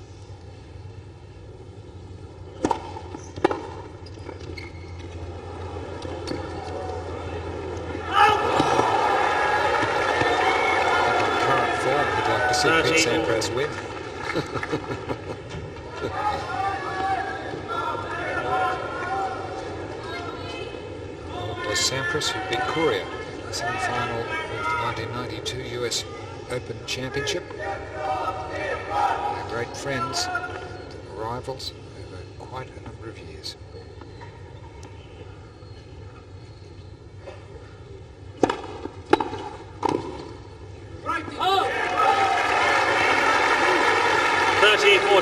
Sampras win. Was Sampras who beat Courier in the semi-final of the 1992 US Open Championship. They're great friends, rivals over quite a number of years.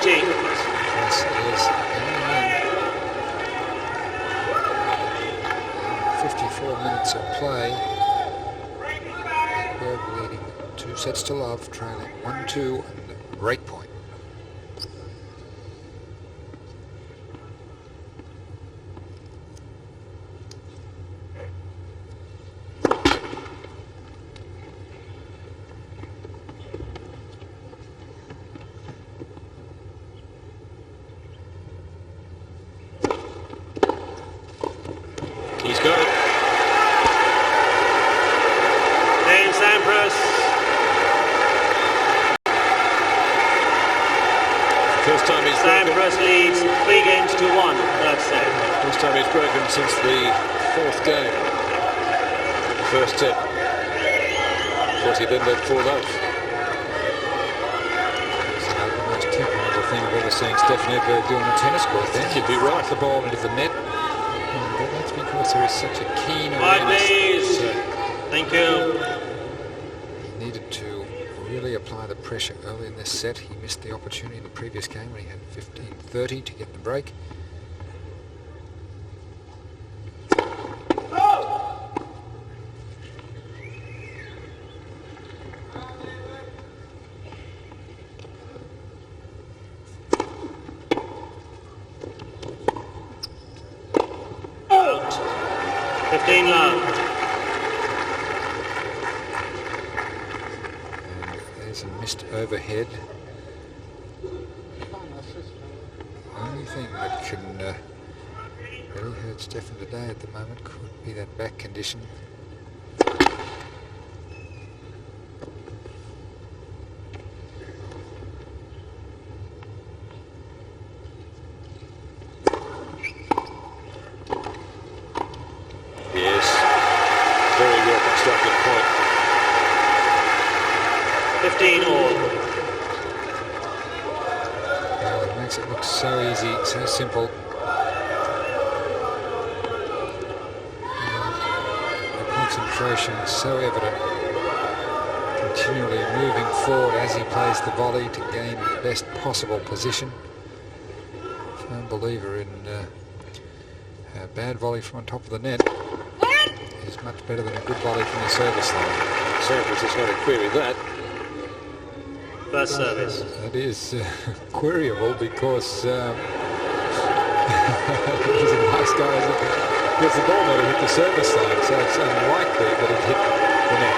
This is 54 minutes of play. Edberg leading 2 sets to love, trailing 1-2 and break point. He's got it. Then Sampras. First time he's broken. Sampras leads 3 games to 1. Third set. First time he's broken since the 4th game. The first set. Of course, he then let 4 love. It's the most temperamental thing I've ever seen Stefan Edberg do on a tennis court. Then You'd be right. The ball into the net. But that's because there is such a keen Five awareness. days. Thank you. He needed to really apply the pressure early in this set. He missed the opportunity in the previous game when he had 15-30 to get the break. Out. 15 love. There's a missed overhead. The only thing that can really hurt Stefan today at the moment could be that back condition. Yes. Very well constructed point. 15 all. Oh, it makes it look so easy, so simple. The concentration is so evident. Continually moving forward as he plays the volley to gain the best possible position. Firm believer in a bad volley from on top of the net is much better than a good volley from the service line. Sampras is going to query that. First service. That is queryable because he's a nice guy. Because the ball never hit the service line, so it's unlikely that it hit the net.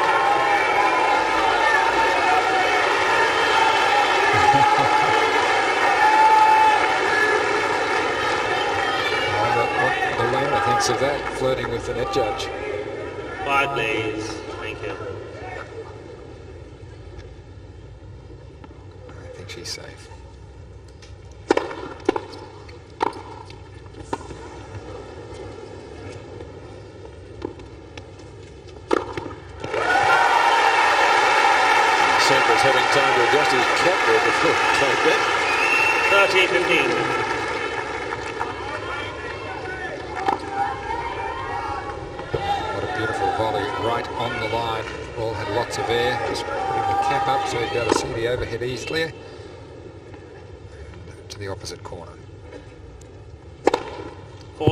What the learner thinks of that, flirting with the net judge. 5 please. Thank you. I think she's safe. Take that. 30-15. What a beautiful volley right on the line. Ball had lots of air. Just putting the cap up so he'd be able to see the overhead easily. And to the opposite corner. 14-15.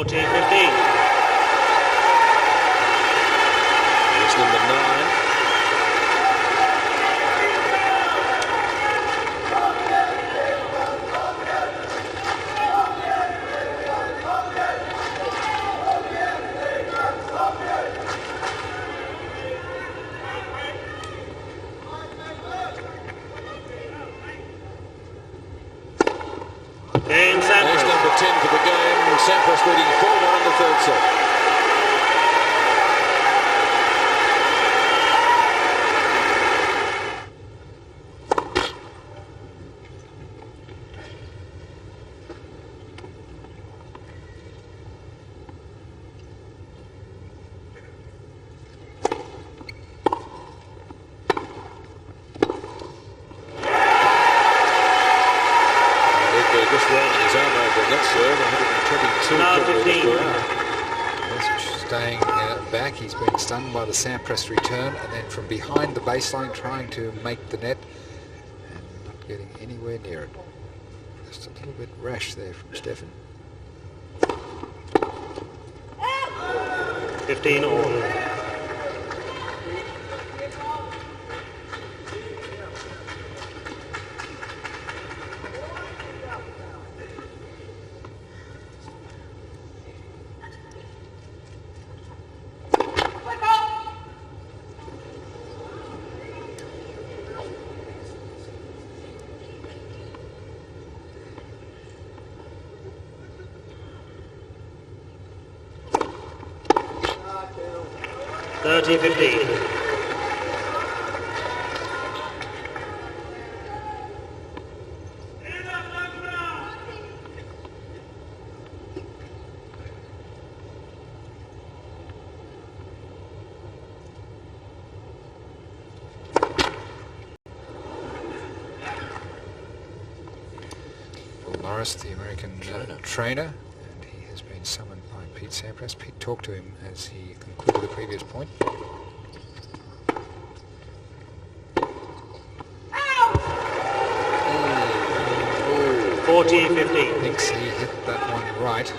Here's number 9. And There's Sampras. number 10 for the game. Sampras leading 4-1 in the third set. Just rounding his arm over the net serve, 122 Now probably 15. per hour. Yes, staying back. He's been stunned by the Sampras return, and then from behind the baseline trying to make the net and not getting anywhere near it. Just a little bit rash there from Stefan. 15 all. Thirty 15. Will Norris, the American trainer, and he has been summoned by Pete Sampras. Pete talked to him as he concluded the previous point. 14-15. Thinks he hit that one right.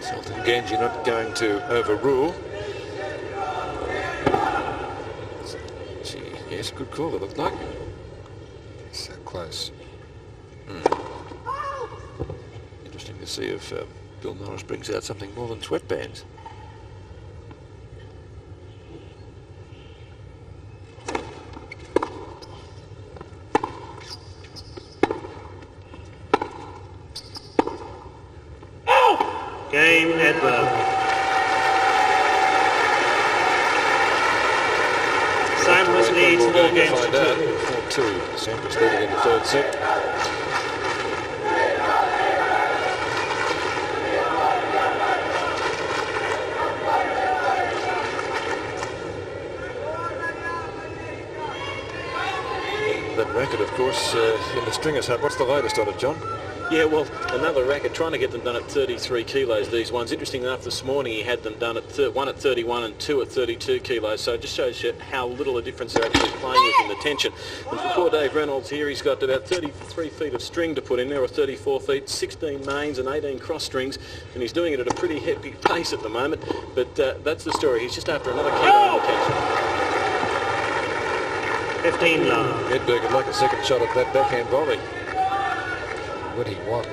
Sultan Genji not going to overrule. Gee, yes, good call, it looked like. So close. Interesting to see if Bill Norris brings out something more than sweatbands. Game Edberg. Sampras leads 4 games to 2. 4-2. Sampras leading in the third set. That racket, of course, in the stringers hut. What's the latest on it, John? Yeah, well, another racket, trying to get them done at 33 kilos, these ones. Interesting enough, this morning he had them done at one at 31 and 2 at 32 kilos, so it just shows you how little a difference they're actually playing with in the tension. And for poor Dave Reynolds here, he's got about 33 feet of string to put in there, or 34 feet, 16 mains and 18 cross strings, and he's doing it at a pretty happy pace at the moment, but that's the story. He's just after another kilo in the tension. 15 love. Edberg would like a second shot at that backhand volley. Would he? What?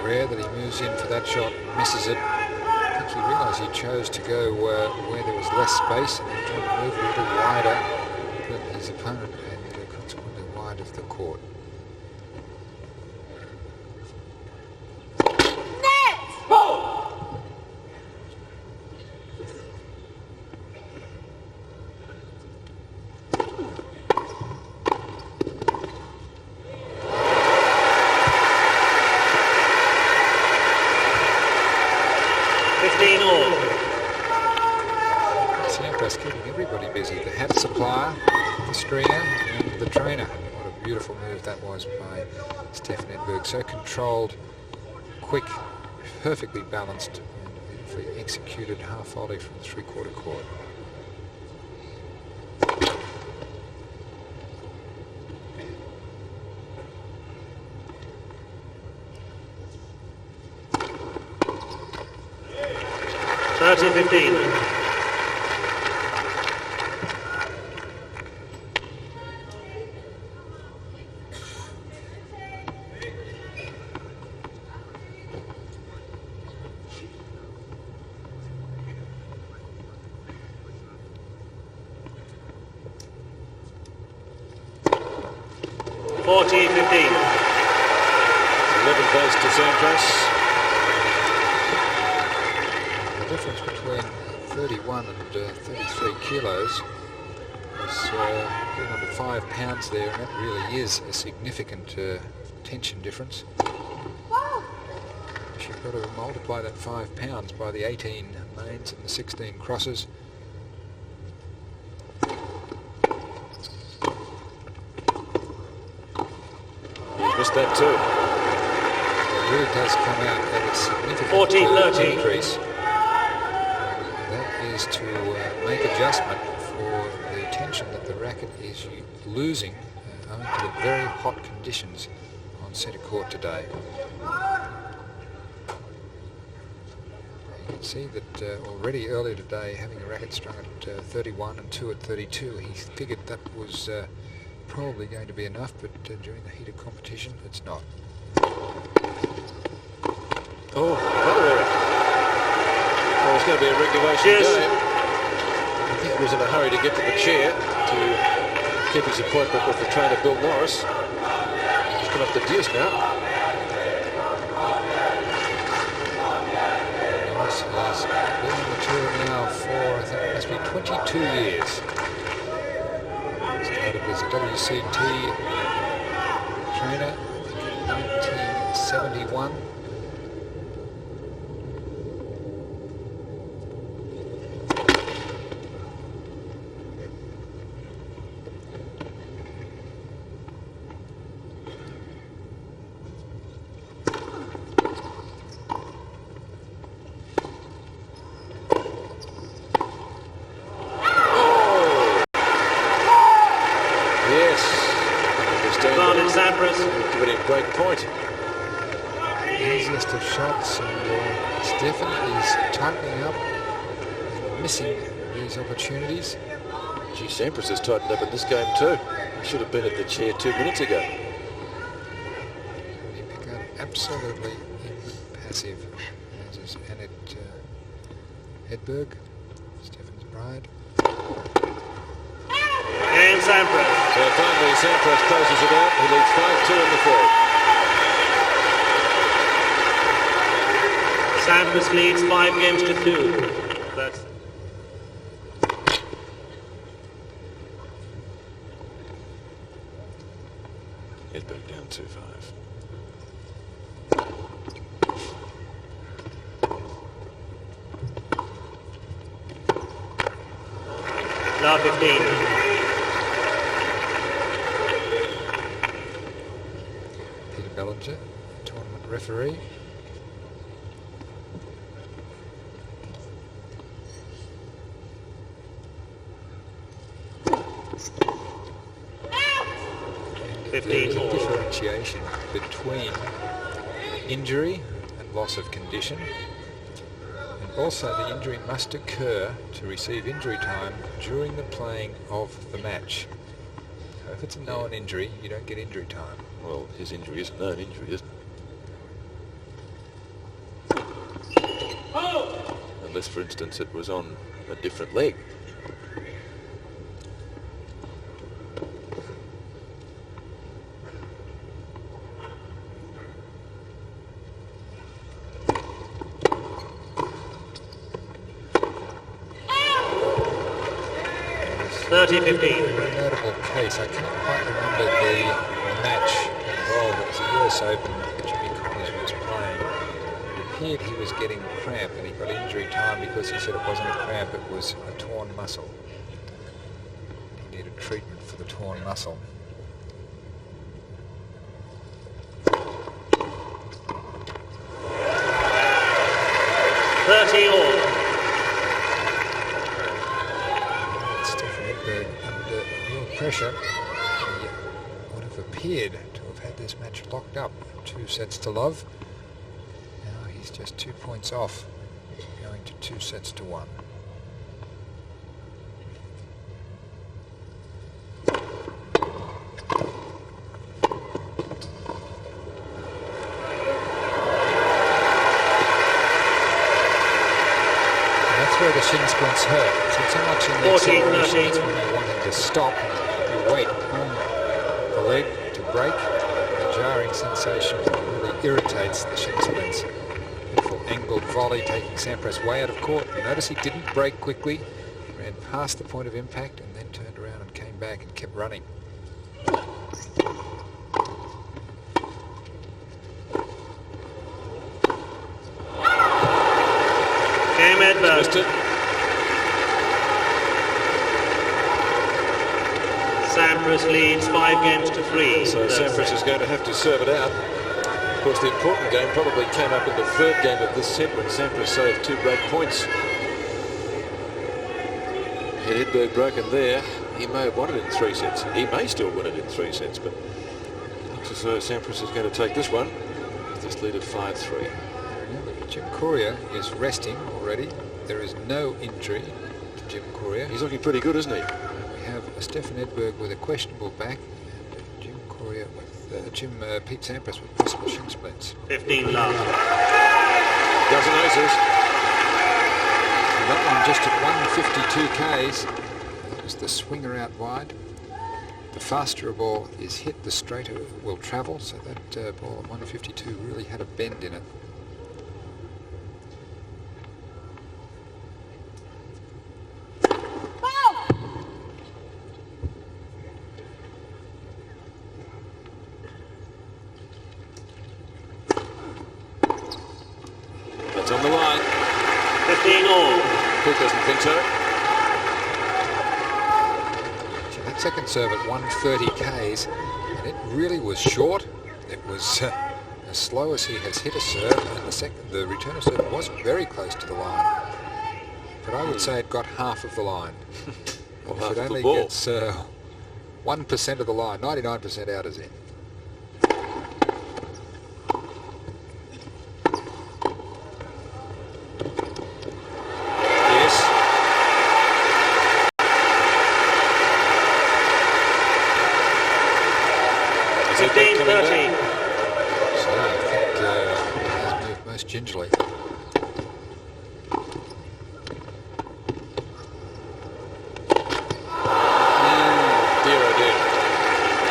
Rare that he moves in for that shot, misses it. I think he realised he chose to go where there was less space and then tried to move a little wider than his opponent and consequently wide of the court. Sampras keeping everybody busy. The hat supplier, the stringer, and the trainer. What a beautiful move that was by Stefan Edberg. So controlled, quick, perfectly balanced, and beautifully executed half volley from the three-quarter court. (30-15). To Sampras. The difference between 31 and 33 kilos was getting under 5 pounds there, and that really is a significant tension difference. You've got to multiply that 5 pounds by the 18 mains and the 16 crosses. He's missed that too. It really does come out at a significant increase. That is to make adjustment for the tension that the racket is losing owing to the very hot conditions on centre court today. You can see that already earlier today, having a racket strung at 31 and 2 at 32, he figured that was probably going to be enough, but during the heat of competition, it's not. Oh, another error. Well, it's going to be a regulation game. I think he was in a hurry to get to the chair to keep his appointment with the trainer, Bill Morris. He's come up the deuce now. Morris has been on the tour now for, I think it must be 22 years. Started as a WCT trainer, I think in 1971. Giving him great point. Easiest of shots, and Stefan is tightening up and missing these opportunities. Gee, Sampras has tightened up in this game too. He should have been at the chair 2 minutes ago. He became absolutely impassive, as is Annette Edberg, Stefan's bride. And Sampras. So finally Sampras closes it out. He leads 5-2 in the third. Sampras leads 5 games to 2. That's Edberg down 2-5. now 15. Bellinger, tournament referee. There's a differentiation between injury and loss of condition, and also the injury must occur to receive injury time during the playing of the match. So if it's a known injury, you don't get injury time. Well, his injury is a known injury, isn't it? Unless, for instance, it was on a different leg. Notable case. I can't quite remember the match involved. It was the US Open. Jimmy Connors was playing. It appeared he was getting cramp, and he got injury time because he said it wasn't a cramp, it was a torn muscle. He needed treatment for the torn muscle. 30 all. Stefan Edberg under real pressure. He would have appeared to have had this match locked up. 2 sets to love. Now he's just 2 points off, going to 2 sets to 1. Where the shin splints hurt. So much in the accelerations when they want him to stop, you wait on the leg to break. The jarring sensation really irritates the shin splints. Beautiful angled volley taking Sampras way out of court. Notice he didn't break quickly, ran past the point of impact and then turned around and came back and kept running. Edberg. Sampras leads 5 games to 3. So Sampras is going to have to serve it out. Of course, the important game probably came up in the 3rd game of this set when Sampras saved 2 break points. Had Edberg broken there, he may have won it in 3 sets. He may still win it in 3 sets, but it looks as though Sampras is going to take this one with this lead of 5-3. Jim Courier is resting already. There is no injury to Jim Courier. He's looking pretty good, isn't he? We have Stefan Edberg with a questionable back, and Jim Courier with Pete Sampras with possible shin splints. 15 love. Dozen aces. And that one just at 152 Ks. That is the swinger out wide. The faster a ball is hit, the straighter it will travel. So that ball at 152 really had a bend in it. That's on the line. 15 all. Pete doesn't think so. So that second serve at 130 Ks, and it really was short. It was as slow as he has hit a serve, and the return of serve was very close to the line. But I would say it got half of the line. Well, if half it of the only ball. gets 1% of the line, 99% out is in. Gingerly. Dear, oh dear.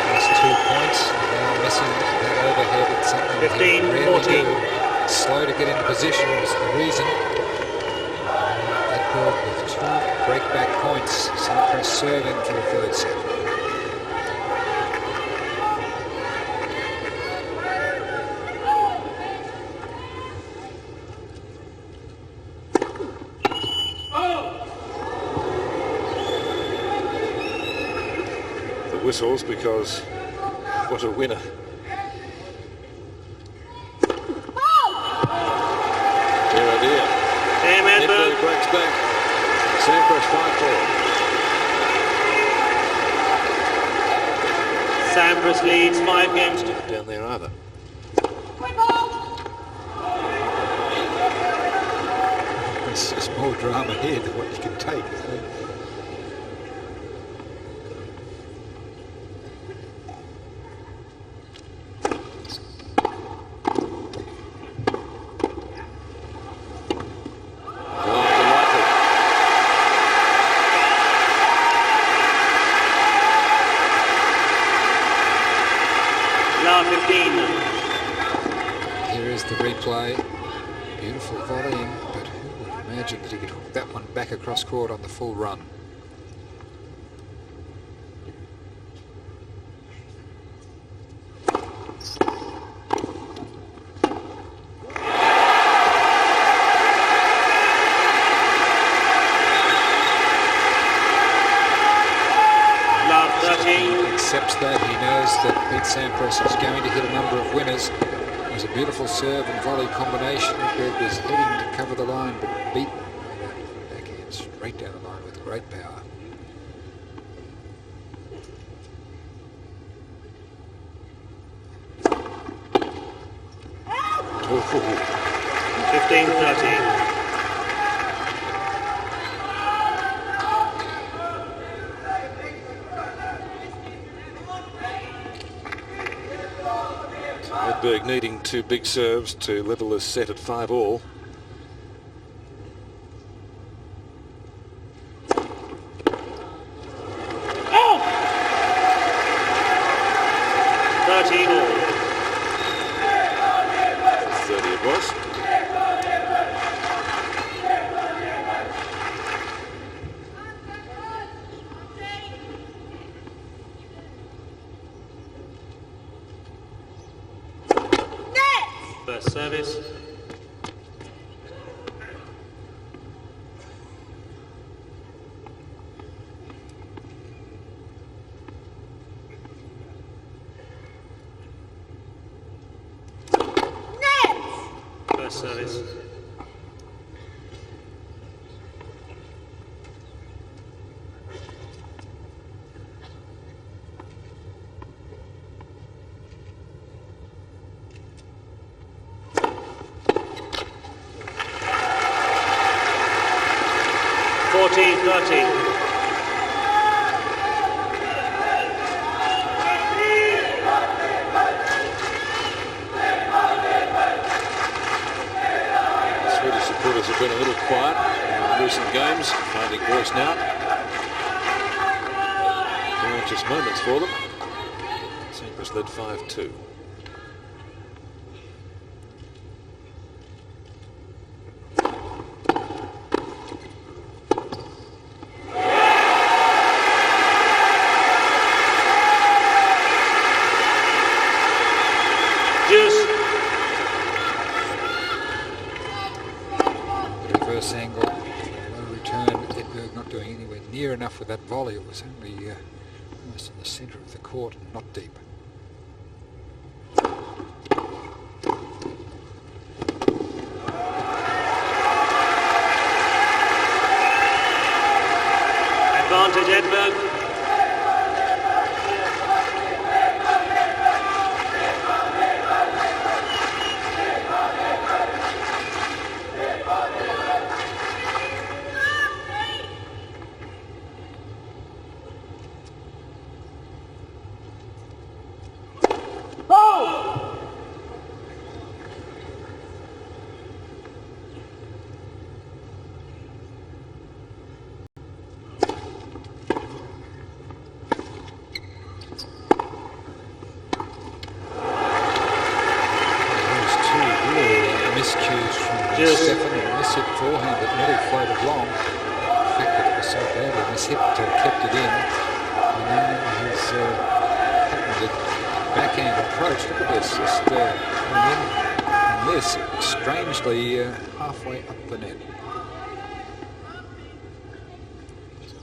That's 2 points. Now missing that overhead. It's something 15, he 14. Slow to get into position was the reason. Edberg with 2 break-back points. Sampras serving for the 3rd set. Whistles because what a winner. Dear, oh dear. Edberg breaks back. Sampras 5-4. Sampras leads 5 games to down there either. It's just more drama here than what you can take, isn't it? Here is the replay. Beautiful volleying, but who would imagine that he could hook that one back across court on the full run? Love 13. Accepts that. He knows that Pete Sampras is going to hit a number of winners. It was a beautiful serve and volley combination. Edberg was heading to cover the line, but beaten by that backhand straight down the line with great power. Oh, 15-13. Edberg needing 2 big serves to level this set at 5-all. Oh! 13-all. 30 it was. First service. First service. Swedish supporters have been a little quiet in recent games, finding voice now. Anxious moments for them. Sampras led 5-2. Reverse angle, low return. Edberg not doing anywhere near enough with that volley. It was only almost in the centre of the court and not deep. Advantage Edberg. Stefan, and this hit forehand that nearly floated long. The fact that it was so badly mishit kept it in. And then his patented backhand approach. Look at this, just coming in. And this, strangely, halfway up the net.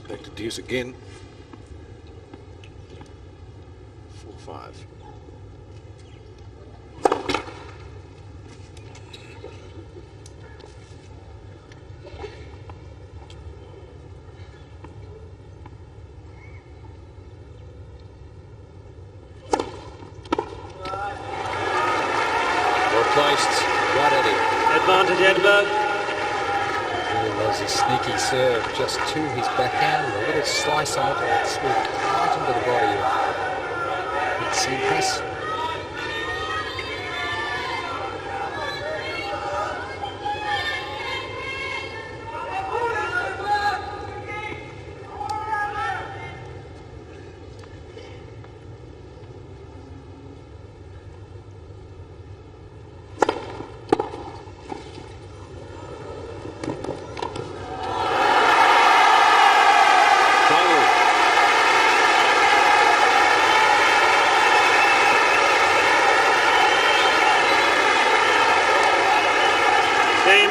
Back to deuce again. 4-5. Placed right at him. Advantage Edberg. There was a sneaky serve just to his backhand with a little slice on it, and it's right into the body of Sampras.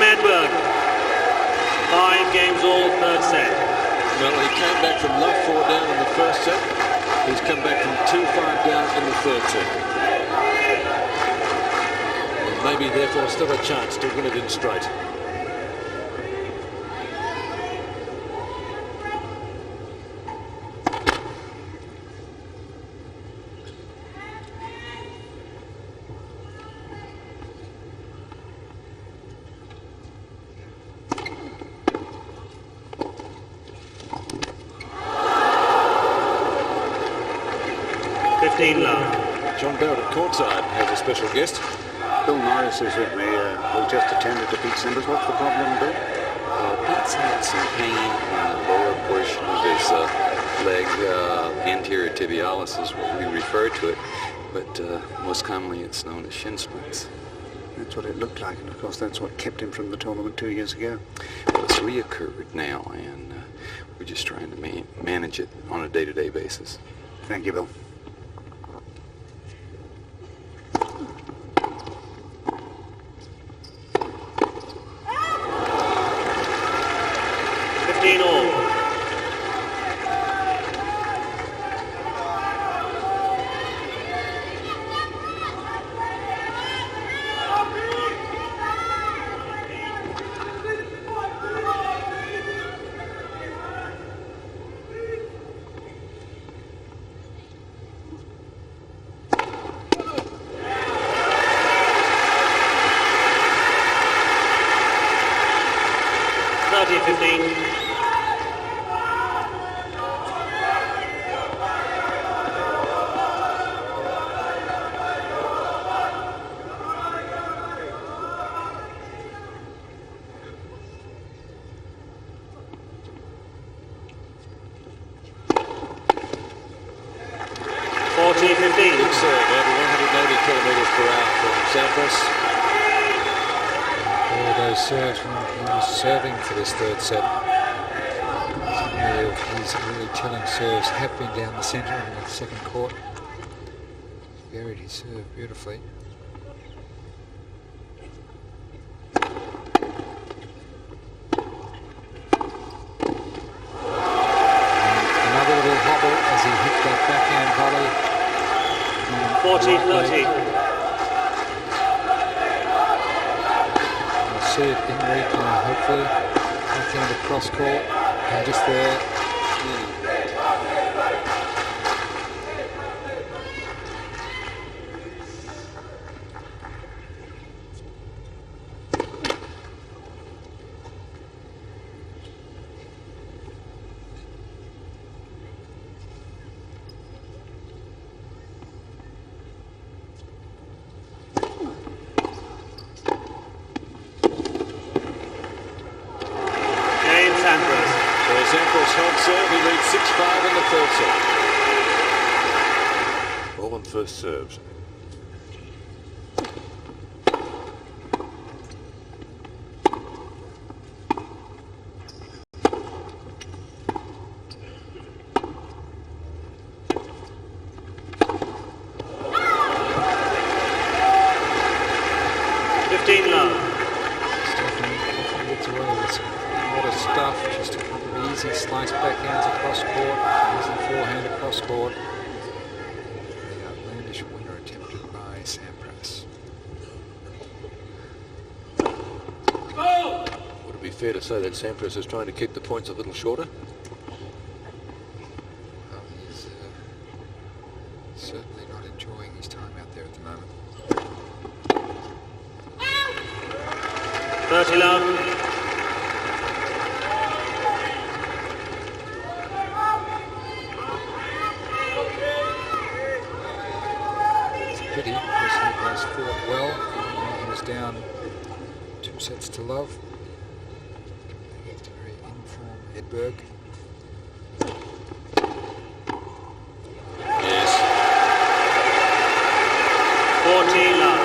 Edberg. 5 games all, third set. Well, he came back from love 4 down in the first set. He's come back from 2-5 down in the third set. maybe therefore still a chance to win it in straight. John Barrett at courtside has a special guest. Bill Norris is with me, who just attended to Pete Sampras. What's the problem, Bill? Pete's had some pain in the lower portion of his leg, anterior tibialis is what we refer to it, but most commonly it's known as shin splints. That's what it looked like, and of course that's what kept him from the tournament 2 years ago. Well, it's reoccurred now, and we're just trying to manage it on a day-to-day basis. Thank you, Bill. Big serve, over 180 kilometres per hour from Sampras. All those serves when he was serving for this third set. Some of his really telling serves have been down the centre in the second court. Buried his serve beautifully. Another little hobble as he hit that backhand volley. 40-30. We'll see it in replay, hopefully. Backhand across court, and just there. Sampras held serve, he leads 6-5 in the third set. All on first serves. Slice backhands across court, easy forehand across court. The outlandish winner attempted by Sampras. Would it be fair to say that Sampras is trying to keep the points a little shorter? Well, he's certainly not enjoying his time out there at the moment. 30 love. Pity, because he has fought well. He was down 2 sets to love against a very in-form Edberg. Yes. 40 love.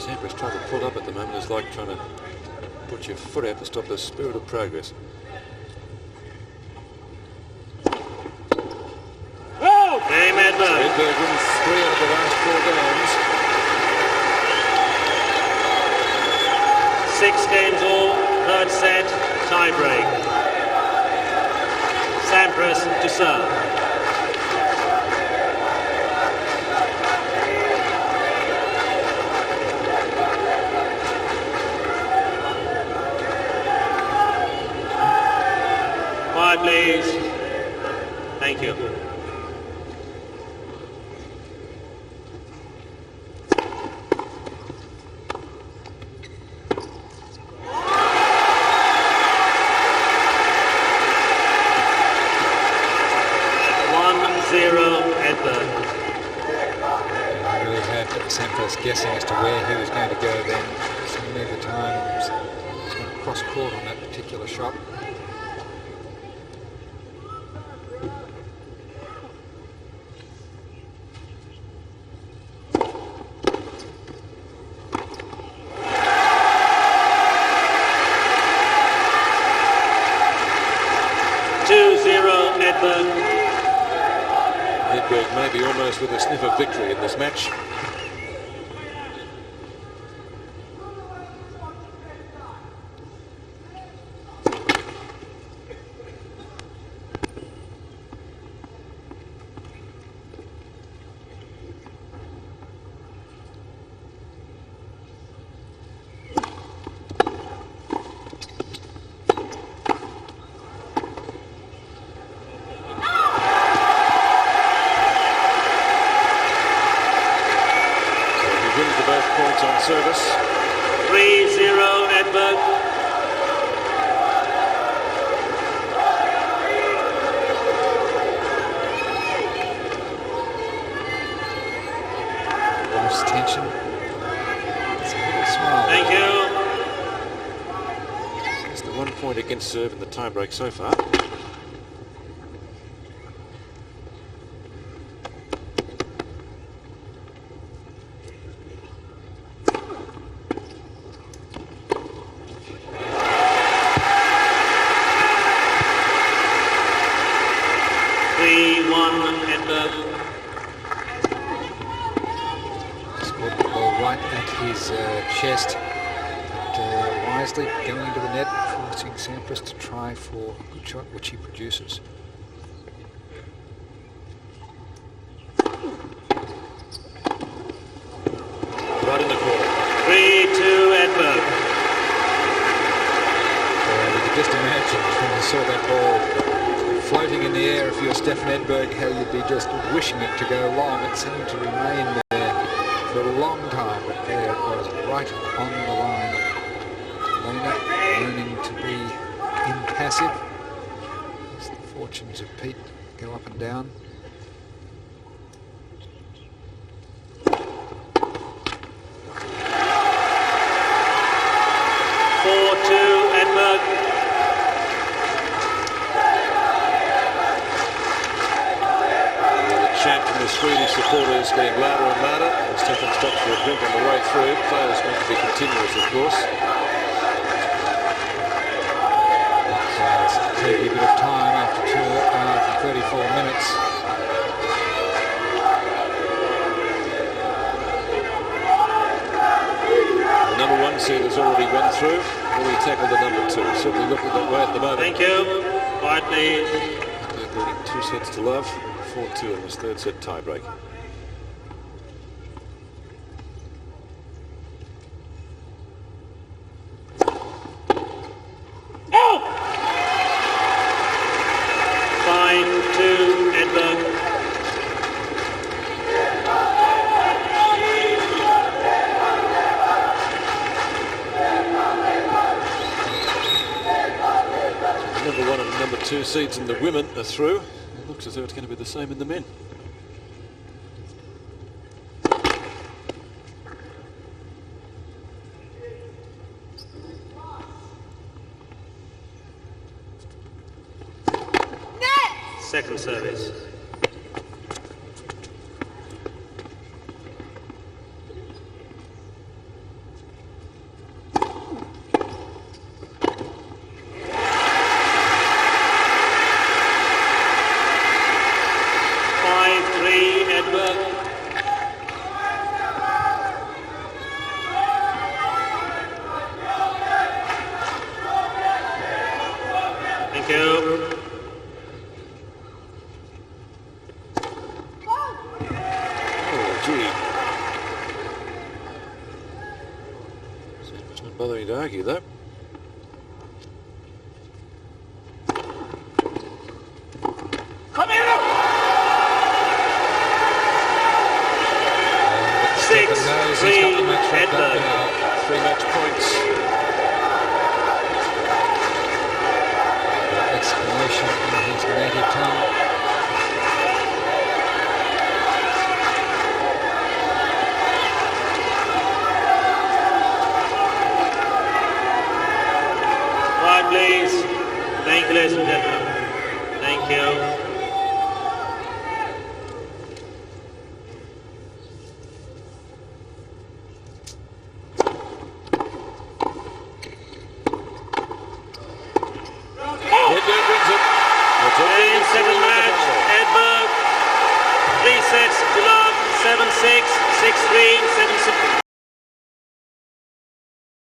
Sampras trying to pull up at the moment is like trying to put your foot out to stop the spirit of progress. Game Edberg. Edberg wins 3 out of the last 4 games. 6 games all, third set, tie-break. Sampras to serve. Quiet, please. Thank you. Sampras guessing as to where he was going to go then. So neither time he was going to cross court on that particular shot. Edberg may be almost with a sniff of victory in this match. On service. 3-0 Edberg. Loose tension. It's a little smile. Thank you. It's the 1 point against serve in the tiebreak so far. Scored the ball right at his chest, but wisely going into the net, forcing Sampras to try for a good shot, which he produces. Right in the corner. 3-2 Edberg. You could just imagine when you saw that ball floating in the air, if you're Stefan Edberg, how you'd be just wishing it to go long. It seemed to remain there for a long time, but there it was, right on the line. Lena learning to be impassive as the fortunes of Pete go up and down. The Swedish supporters getting louder and louder. And Stefan stops for a drink on the way through. Play is meant to be continuous, of course. It's taking a bit of time after 2 hours and 34 minutes. The number 1 seed has already run through. Already tackled the number 2. Certainly looking that way at the moment. Thank you. Quiet, please. Leading 2 sets to love. 4-2 in this third set tiebreak. Oh! 5-2 Edberg. Number 1 and number 2 seeds in the women are through. It looks as though it's going to be the same in the men. Second service. Not bothering to argue, though. Come here! 6-3 Edberg. 3 match points. Exclamation in his native tongue. Quiet, please. Thank you, ladies and gentlemen. Thank you. Second match, Edberg, 3 sets to love, 7-6, 6-3, 7-6.